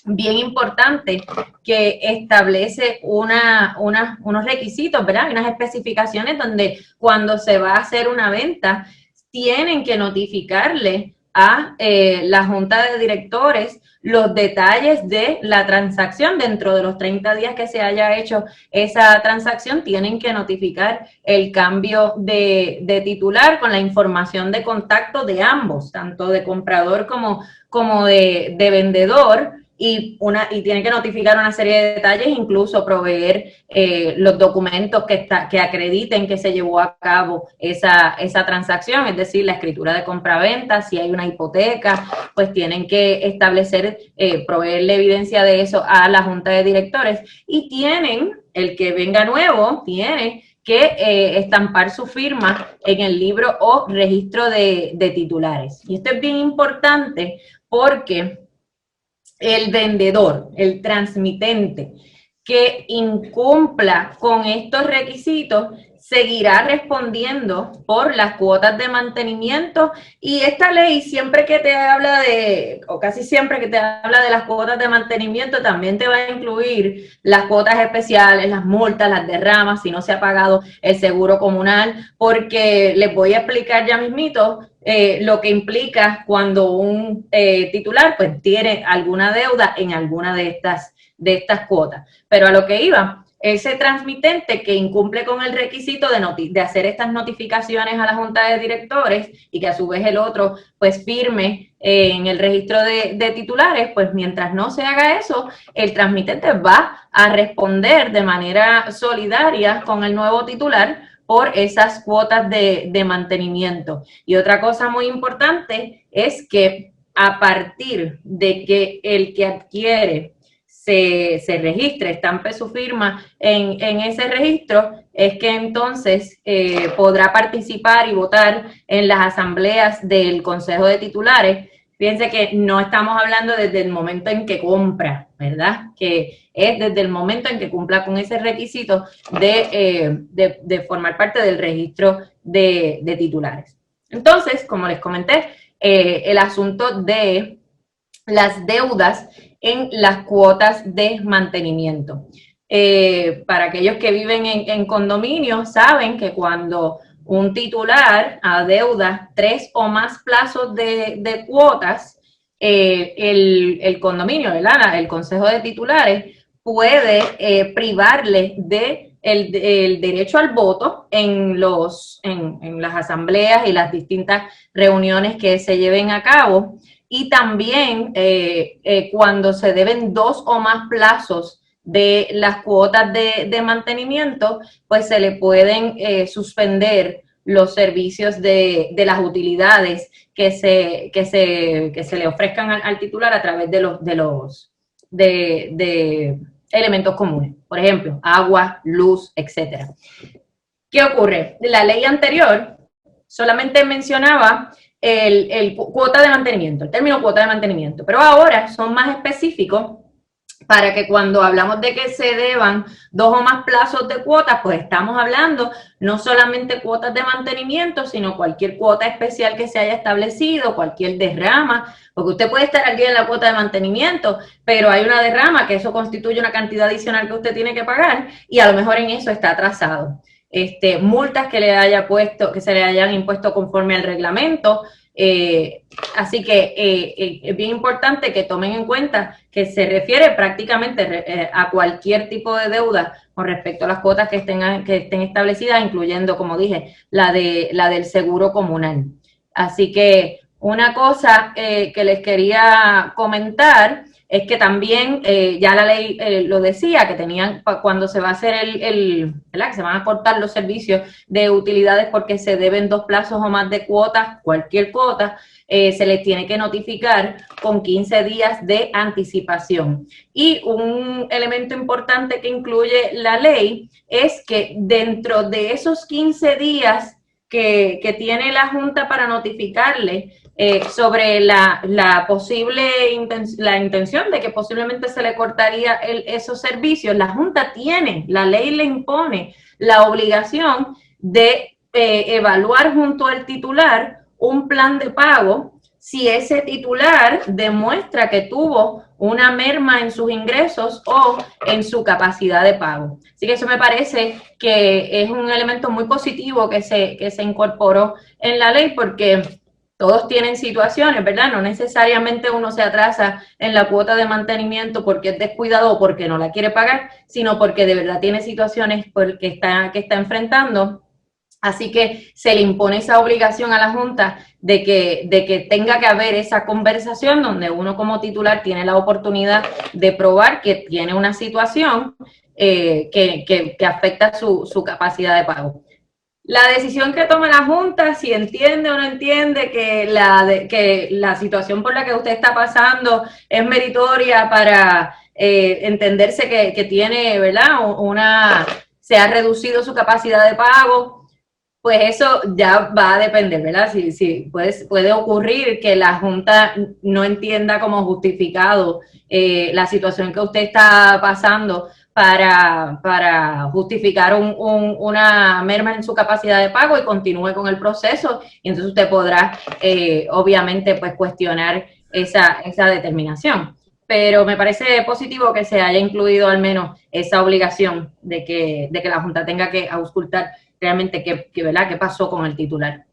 bien importante que establece unos requisitos, ¿verdad? Unas especificaciones donde cuando se va a hacer una venta tienen que notificarle a la Junta de Directores los detalles de la transacción. Dentro de los 30 días que se haya hecho esa transacción, tienen que notificar el cambio de titular con la información de contacto de ambos, tanto de comprador como de vendedor, y tiene que notificar una serie de detalles, incluso proveer los documentos que acrediten que se llevó a cabo esa transacción, es decir, la escritura de compraventa, si hay una hipoteca, pues tienen que establecer, proveerle evidencia de eso a la Junta de Directores, y el que venga nuevo, tiene que estampar su firma en el libro o registro de titulares. Y esto es bien importante porque el vendedor, el transmitente que incumpla con estos requisitos seguirá respondiendo por las cuotas de mantenimiento, y esta ley siempre que te habla o casi siempre que te habla de las cuotas de mantenimiento, también te va a incluir las cuotas especiales, las multas, las derramas, si no se ha pagado el seguro comunal, porque les voy a explicar ya mismito lo que implica cuando un titular pues tiene alguna deuda en alguna de estas cuotas. Pero a lo que iba, ese transmitente que incumple con el requisito de hacer estas notificaciones a la Junta de Directores y que a su vez el otro pues firme en el registro de titulares, pues mientras no se haga eso, el transmitente va a responder de manera solidaria con el nuevo titular por esas cuotas de mantenimiento. Y otra cosa muy importante es que a partir de que el que adquiere se registre, estampe su firma en ese registro, es que entonces podrá participar y votar en las asambleas del Consejo de Titulares. Fíjense que no estamos hablando desde el momento en que compra, ¿verdad? Que es desde el momento en que cumpla con ese requisito de formar parte del registro de titulares. Entonces, como les comenté, el asunto de las deudas en las cuotas de mantenimiento. Para aquellos que viven en condominios, saben que cuando un titular adeuda 3 o más plazos de cuotas, el condominio, ¿verdad? El Consejo de Titulares puede privarle de el derecho al voto en las asambleas y las distintas reuniones que se lleven a cabo. Y también cuando se deben 2 o más plazos de las cuotas de mantenimiento, pues se le pueden suspender los servicios de las utilidades que se le ofrezcan al titular a través de elementos comunes, por ejemplo, agua, luz, etcétera. ¿Qué ocurre? La ley anterior solamente mencionaba el cuota de mantenimiento, el término cuota de mantenimiento, pero ahora son más específicos para que cuando hablamos de que se deban 2 o más plazos de cuotas, pues estamos hablando no solamente cuotas de mantenimiento, sino cualquier cuota especial que se haya establecido, cualquier derrama, porque usted puede estar al día en la cuota de mantenimiento, pero hay una derrama que eso constituye una cantidad adicional que usted tiene que pagar y a lo mejor en eso está atrasado. Multas que se le hayan impuesto conforme al reglamento. Así que es bien importante que tomen en cuenta que se refiere prácticamente a cualquier tipo de deuda con respecto a las cuotas que estén establecidas, incluyendo, como dije, la del seguro comunal. Así que una cosa que les quería comentar es que también ya la ley lo decía, que tenían, cuando se va a hacer ¿verdad? Que se van a cortar los servicios de utilidades porque se deben 2 plazos o más de cuotas, cualquier cuota, se les tiene que notificar con 15 días de anticipación. Y un elemento importante que incluye la ley es que dentro de esos 15 días que tiene la Junta para notificarle sobre la intención de que posiblemente se le cortaría esos servicios, la Junta la ley le impone la obligación de evaluar junto al titular un plan de pago si ese titular demuestra que tuvo una merma en sus ingresos o en su capacidad de pago. Así que eso me parece que es un elemento muy positivo que se incorporó en la ley porque todos tienen situaciones, ¿verdad? No necesariamente uno se atrasa en la cuota de mantenimiento porque es descuidado o porque no la quiere pagar, sino porque de verdad tiene situaciones que está enfrentando. Así que se le impone esa obligación a la Junta de que tenga que haber esa conversación donde uno como titular tiene la oportunidad de probar que tiene una situación que afecta su capacidad de pago. La decisión que tome la Junta, si entiende o no entiende que la situación por la que usted está pasando es meritoria para entenderse que tiene, ¿verdad? Se ha reducido su capacidad de pago, pues eso ya va a depender, ¿verdad? Si puede ocurrir que la Junta no entienda como justificado la situación que usted está pasando para justificar una merma en su capacidad de pago y continúe con el proceso. Y entonces usted podrá, obviamente, pues cuestionar esa determinación. Pero me parece positivo que se haya incluido al menos esa obligación de que la Junta tenga que auscultar realmente ¿verdad? ¿Qué pasó con el titular?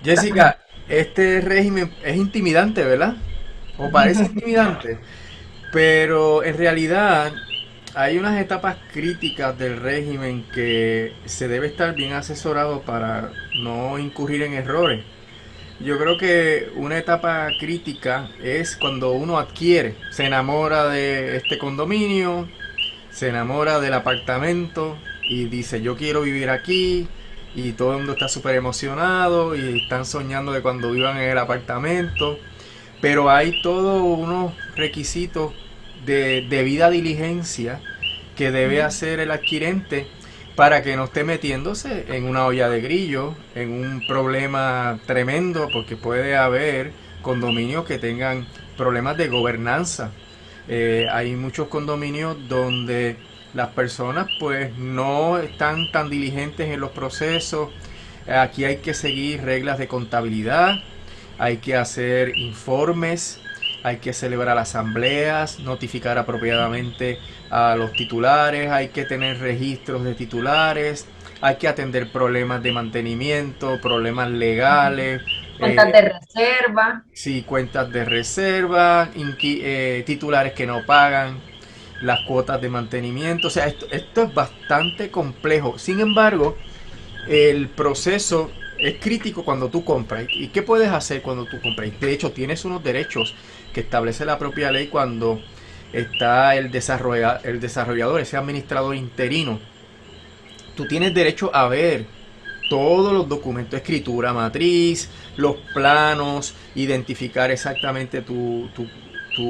Jessica, este régimen es intimidante, ¿verdad? O parece intimidante, pero en realidad hay unas etapas críticas del régimen que se debe estar bien asesorado para no incurrir en errores. Yo creo que una etapa crítica es cuando uno adquiere, se enamora de este condominio, se enamora del apartamento, y dice, yo quiero vivir aquí, y todo el mundo está súper emocionado y están soñando de cuando vivan en el apartamento, pero hay todos unos requisitos de debida diligencia que debe hacer el adquirente para que no esté metiéndose en una olla de grillo, en un problema tremendo, porque puede haber condominios que tengan problemas de gobernanza. Hay muchos condominios donde las personas pues no están tan diligentes en los procesos. Aquí hay que seguir reglas de contabilidad, hay que hacer informes, hay que celebrar asambleas, notificar apropiadamente a los titulares, hay que tener registros de titulares, hay que atender problemas de mantenimiento, problemas legales, Cuentas de reserva. sí, cuentas de reserva, titulares que no pagan, las cuotas de mantenimiento. O sea, esto es bastante complejo. Sin embargo, el proceso es crítico cuando tú compras. ¿Y qué puedes hacer cuando tú compras? De hecho, tienes unos derechos que establece la propia ley cuando está el desarrollador, ese administrador interino. Tú tienes derecho a ver todos los documentos, escritura matriz, los planos, identificar exactamente tu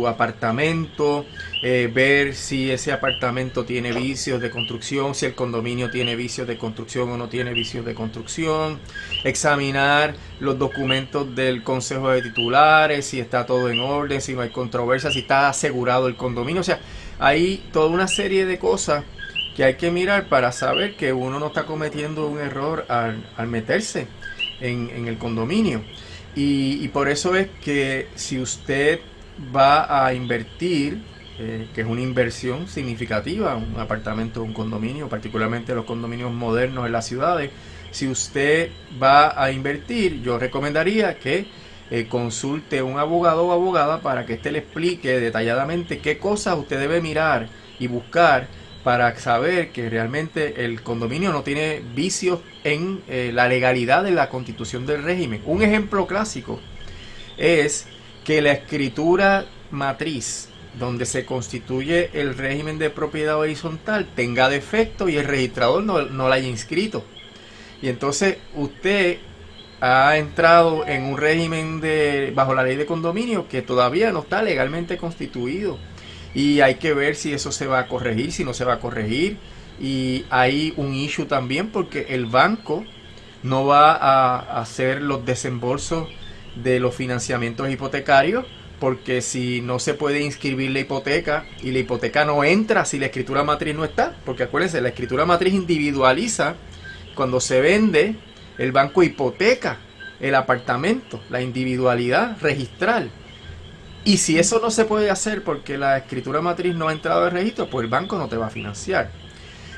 apartamento, ver si ese apartamento tiene vicios de construcción, si el condominio tiene vicios de construcción o no tiene vicios de construcción, examinar los documentos del consejo de titulares, si está todo en orden, si no hay controversia, si está asegurado el condominio. O sea, hay toda una serie de cosas que hay que mirar para saber que uno no está cometiendo un error al meterse en el condominio. Y por eso es que si usted va a invertir, que es una inversión significativa, un apartamento, un condominio, particularmente los condominios modernos en las ciudades, si usted va a invertir, yo recomendaría que consulte un abogado o abogada para que éste le explique detalladamente qué cosas usted debe mirar y buscar para saber que realmente el condominio no tiene vicios en la legalidad de la constitución del régimen. Un ejemplo clásico es que la escritura matriz donde se constituye el régimen de propiedad horizontal tenga defecto y el registrador no la haya inscrito. Y entonces usted ha entrado en un régimen bajo la ley de condominio que todavía no está legalmente constituido. Y hay que ver si eso se va a corregir, si no se va a corregir. Y hay un issue también porque el banco no va a hacer los desembolsos de los financiamientos hipotecarios, porque si no se puede inscribir la hipoteca y la hipoteca no entra si la escritura matriz no está, porque acuérdense, la escritura matriz individualiza cuando se vende, el banco hipoteca el apartamento, la individualidad registral. Y si eso no se puede hacer porque la escritura matriz no ha entrado en registro, pues el banco no te va a financiar.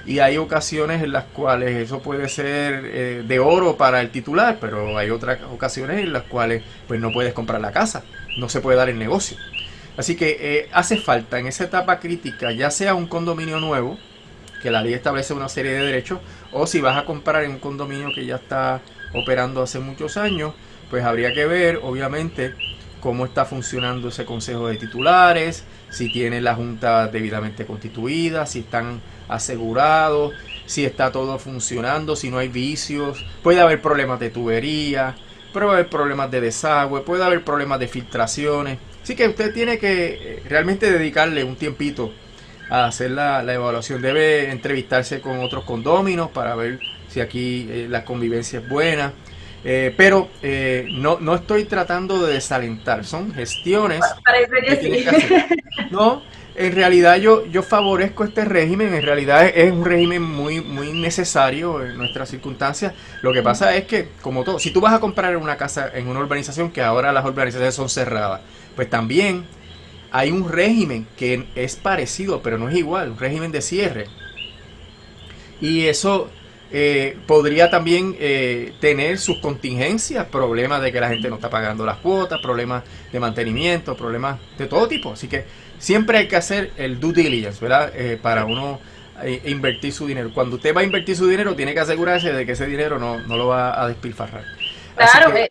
Y hay ocasiones en las cuales eso puede ser de oro para el titular, pero hay otras ocasiones en las cuales pues no puedes comprar la casa, no se puede dar el negocio. Así que hace falta en esa etapa crítica, ya sea un condominio nuevo, que la ley establece una serie de derechos, o si vas a comprar en un condominio que ya está operando hace muchos años, pues habría que ver, obviamente, cómo está funcionando ese consejo de titulares, si tiene la junta debidamente constituida, si están asegurados, si está todo funcionando, si no hay vicios. Puede haber problemas de tubería, puede haber problemas de desagüe, puede haber problemas de filtraciones. Así que usted tiene que realmente dedicarle un tiempito a hacer la evaluación. Debe entrevistarse con otros condóminos para ver si aquí la convivencia es buena. Pero no estoy tratando de desalentar, son gestiones Parece que que tienen sí. que hacer. No, en realidad yo favorezco este régimen, en realidad es un régimen muy necesario en nuestras circunstancias. Lo que pasa es que, como todo, si tú vas a comprar una casa en una urbanización, que ahora las urbanizaciones son cerradas, pues también hay un régimen que es parecido, pero no es igual, un régimen de cierre. Y eso podría también tener sus contingencias, problemas de que la gente no está pagando las cuotas, problemas de mantenimiento, problemas de todo tipo. Así que siempre hay que hacer el due diligence, ¿verdad? Para uno invertir su dinero. Cuando usted va a invertir su dinero, tiene que asegurarse de que ese dinero no lo va a despilfarrar. Así Claro, que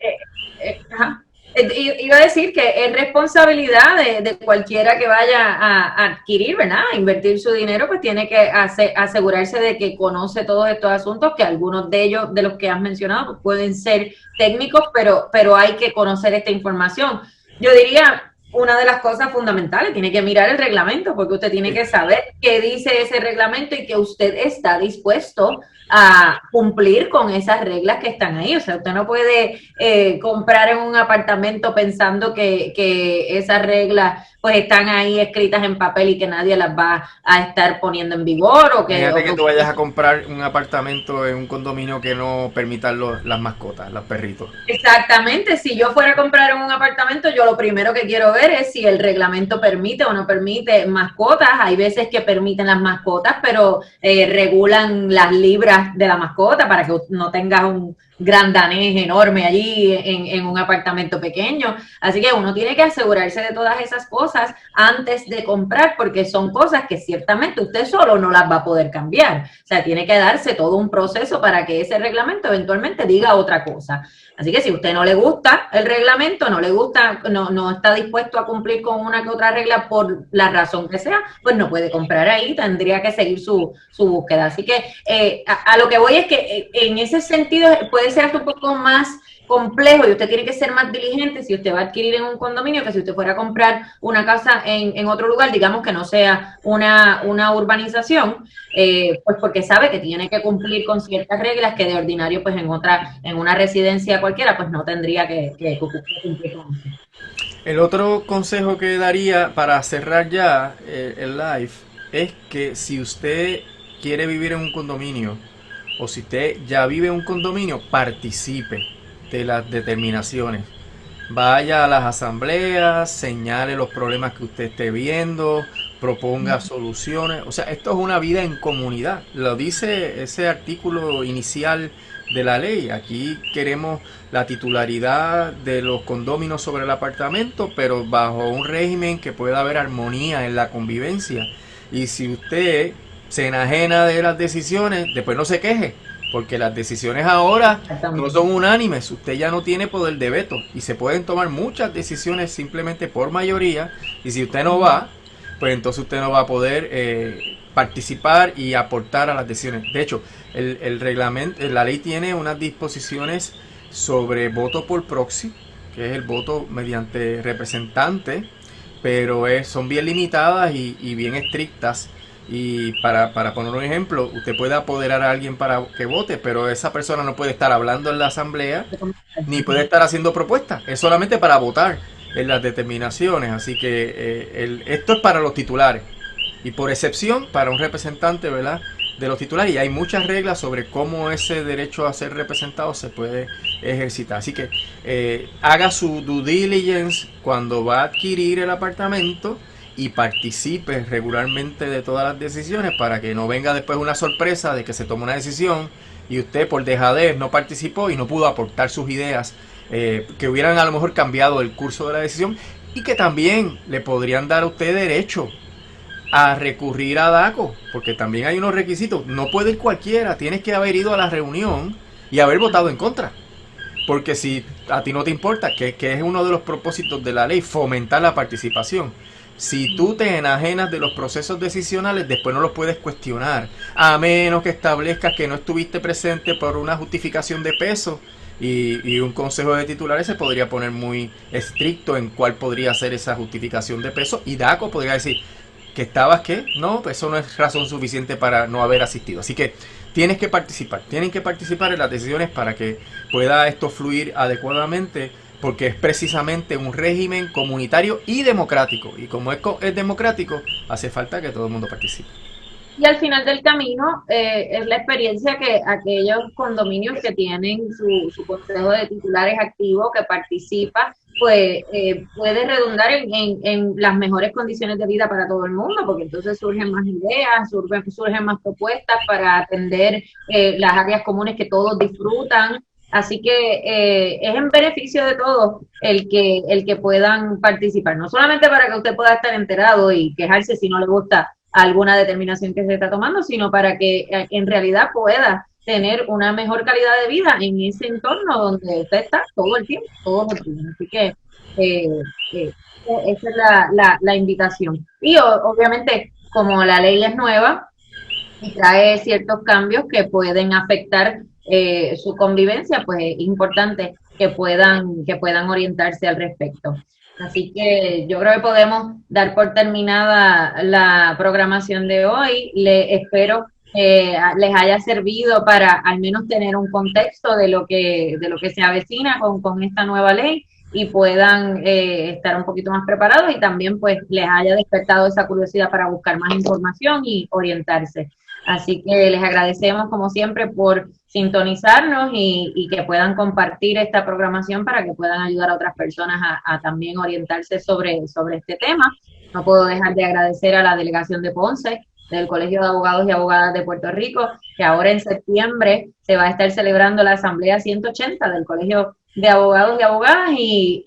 ajá. Iba a decir que es responsabilidad de cualquiera que vaya a adquirir, ¿verdad? A invertir su dinero, pues tiene que asegurarse de que conoce todos estos asuntos, que algunos de ellos, de los que has mencionado, pues pueden ser técnicos, pero hay que conocer esta información. Yo diría, una de las cosas fundamentales, tiene que mirar el reglamento, porque usted tiene que saber qué dice ese reglamento y que usted está dispuesto a cumplir con esas reglas que están ahí. O sea, usted no puede comprar en un apartamento pensando que esas reglas pues están ahí escritas en papel y que nadie las va a estar poniendo en vigor Imagínate que tú vayas a comprar un apartamento en un condominio que no permitan las mascotas, los perritos. Exactamente, si yo fuera a comprar en un apartamento, yo lo primero que quiero ver es si el reglamento permite o no permite mascotas. Hay veces que permiten las mascotas, pero regulan las libras de la mascota para que no tengas un gran danés enorme allí en un apartamento pequeño. Así que uno tiene que asegurarse de todas esas cosas antes de comprar, porque son cosas que ciertamente usted solo no las va a poder cambiar. O sea, tiene que darse todo un proceso para que ese reglamento eventualmente diga otra cosa. Así que si a usted no le gusta el reglamento, no le gusta, no está dispuesto a cumplir con una que otra regla por la razón que sea, pues no puede comprar ahí, tendría que seguir su búsqueda. Así que a lo que voy es que en ese sentido puede ser hasta un poco más complejo y usted tiene que ser más diligente si usted va a adquirir en un condominio que si usted fuera a comprar una casa en otro lugar, digamos que no sea una urbanización, pues porque sabe que tiene que cumplir con ciertas reglas que de ordinario pues en una residencia cualquiera pues no tendría que cumplir con eso. El otro consejo que daría para cerrar ya el live es que si usted quiere vivir en un condominio o si usted ya vive en un condominio, participe de las determinaciones. Vaya a las asambleas, señale los problemas que usted esté viendo, proponga soluciones. O sea, esto es una vida en comunidad. Lo dice ese artículo inicial de la ley. Aquí queremos la titularidad de los condóminos sobre el apartamento, pero bajo un régimen que pueda haber armonía en la convivencia. Y si usted se enajena de las decisiones, después no se queje, porque las decisiones ahora no son unánimes. Usted ya no tiene poder de veto y se pueden tomar muchas decisiones simplemente por mayoría. Y si usted no va, pues entonces usted no va a poder participar y aportar a las decisiones. De hecho, el reglamento, la ley tiene unas disposiciones sobre voto por proxy, que es el voto mediante representante, pero son bien limitadas y bien estrictas. Y para poner un ejemplo, usted puede apoderar a alguien para que vote, pero esa persona no puede estar hablando en la asamblea ni puede estar haciendo propuestas. Es solamente para votar en las determinaciones. Así que esto es para los titulares y por excepción para un representante, ¿verdad?, de los titulares. Y hay muchas reglas sobre cómo ese derecho a ser representado se puede ejercitar. Así que haga su due diligence cuando va a adquirir el apartamento y participe regularmente de todas las decisiones para que no venga después una sorpresa de que se toma una decisión y usted por dejadez no participó y no pudo aportar sus ideas que hubieran a lo mejor cambiado el curso de la decisión y que también le podrían dar a usted derecho a recurrir a DACO, porque también hay unos requisitos. No puede ir cualquiera, tienes que haber ido a la reunión y haber votado en contra. Porque si a ti no te importa, que es uno de los propósitos de la ley, fomentar la participación. Si tú te enajenas de los procesos decisionales, después no los puedes cuestionar, a menos que establezcas que no estuviste presente por una justificación de peso. Y un consejo de titulares se podría poner muy estricto en cuál podría ser esa justificación de peso. Y DACO podría decir que estabas, ¿qué? No, pues eso no es razón suficiente para no haber asistido. Así que tienen que participar en las decisiones para que pueda esto fluir adecuadamente, porque es precisamente un régimen comunitario y democrático. Y como es democrático, hace falta que todo el mundo participe. Y al final del camino es la experiencia que aquellos condominios que tienen su consejo de titulares activo, que participa, pues puede redundar en las mejores condiciones de vida para todo el mundo, porque entonces surgen más ideas, surgen más propuestas para atender las áreas comunes que todos disfrutan. Así que es en beneficio de todos el que puedan participar, no solamente para que usted pueda estar enterado y quejarse si no le gusta alguna determinación que se está tomando, sino para que en realidad pueda tener una mejor calidad de vida en ese entorno donde usted está todo el tiempo, todos los días. Así que esa es la invitación. Y obviamente, como la ley es nueva y trae ciertos cambios que pueden afectar su convivencia, pues es importante que puedan orientarse al respecto. Así que yo creo que podemos dar por terminada la programación de hoy. Le espero que les haya servido para al menos tener un contexto de lo que se avecina con esta nueva ley y puedan estar un poquito más preparados y también pues les haya despertado esa curiosidad para buscar más información y orientarse. Así que les agradecemos como siempre por sintonizarnos y que puedan compartir esta programación para que puedan ayudar a otras personas a también orientarse sobre este tema. No puedo dejar de agradecer a la delegación de Ponce, del Colegio de Abogados y Abogadas de Puerto Rico, que ahora en septiembre se va a estar celebrando la Asamblea 180 del Colegio de Abogados y Abogadas y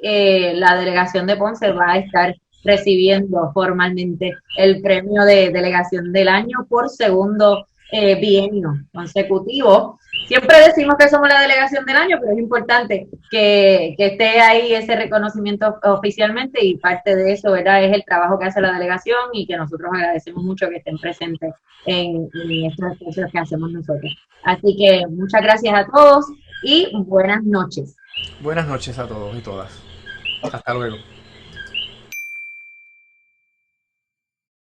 la delegación de Ponce va a estar recibiendo formalmente el premio de delegación del año por segundo bienio consecutivo. Siempre decimos que somos la delegación del año, pero es importante que esté ahí ese reconocimiento oficialmente y parte de eso, ¿verdad? Es el trabajo que hace la delegación y que nosotros agradecemos mucho que estén presentes en estos esfuerzos que hacemos nosotros. Así que muchas gracias a todos y buenas noches. Buenas noches a todos y todas. Hasta luego.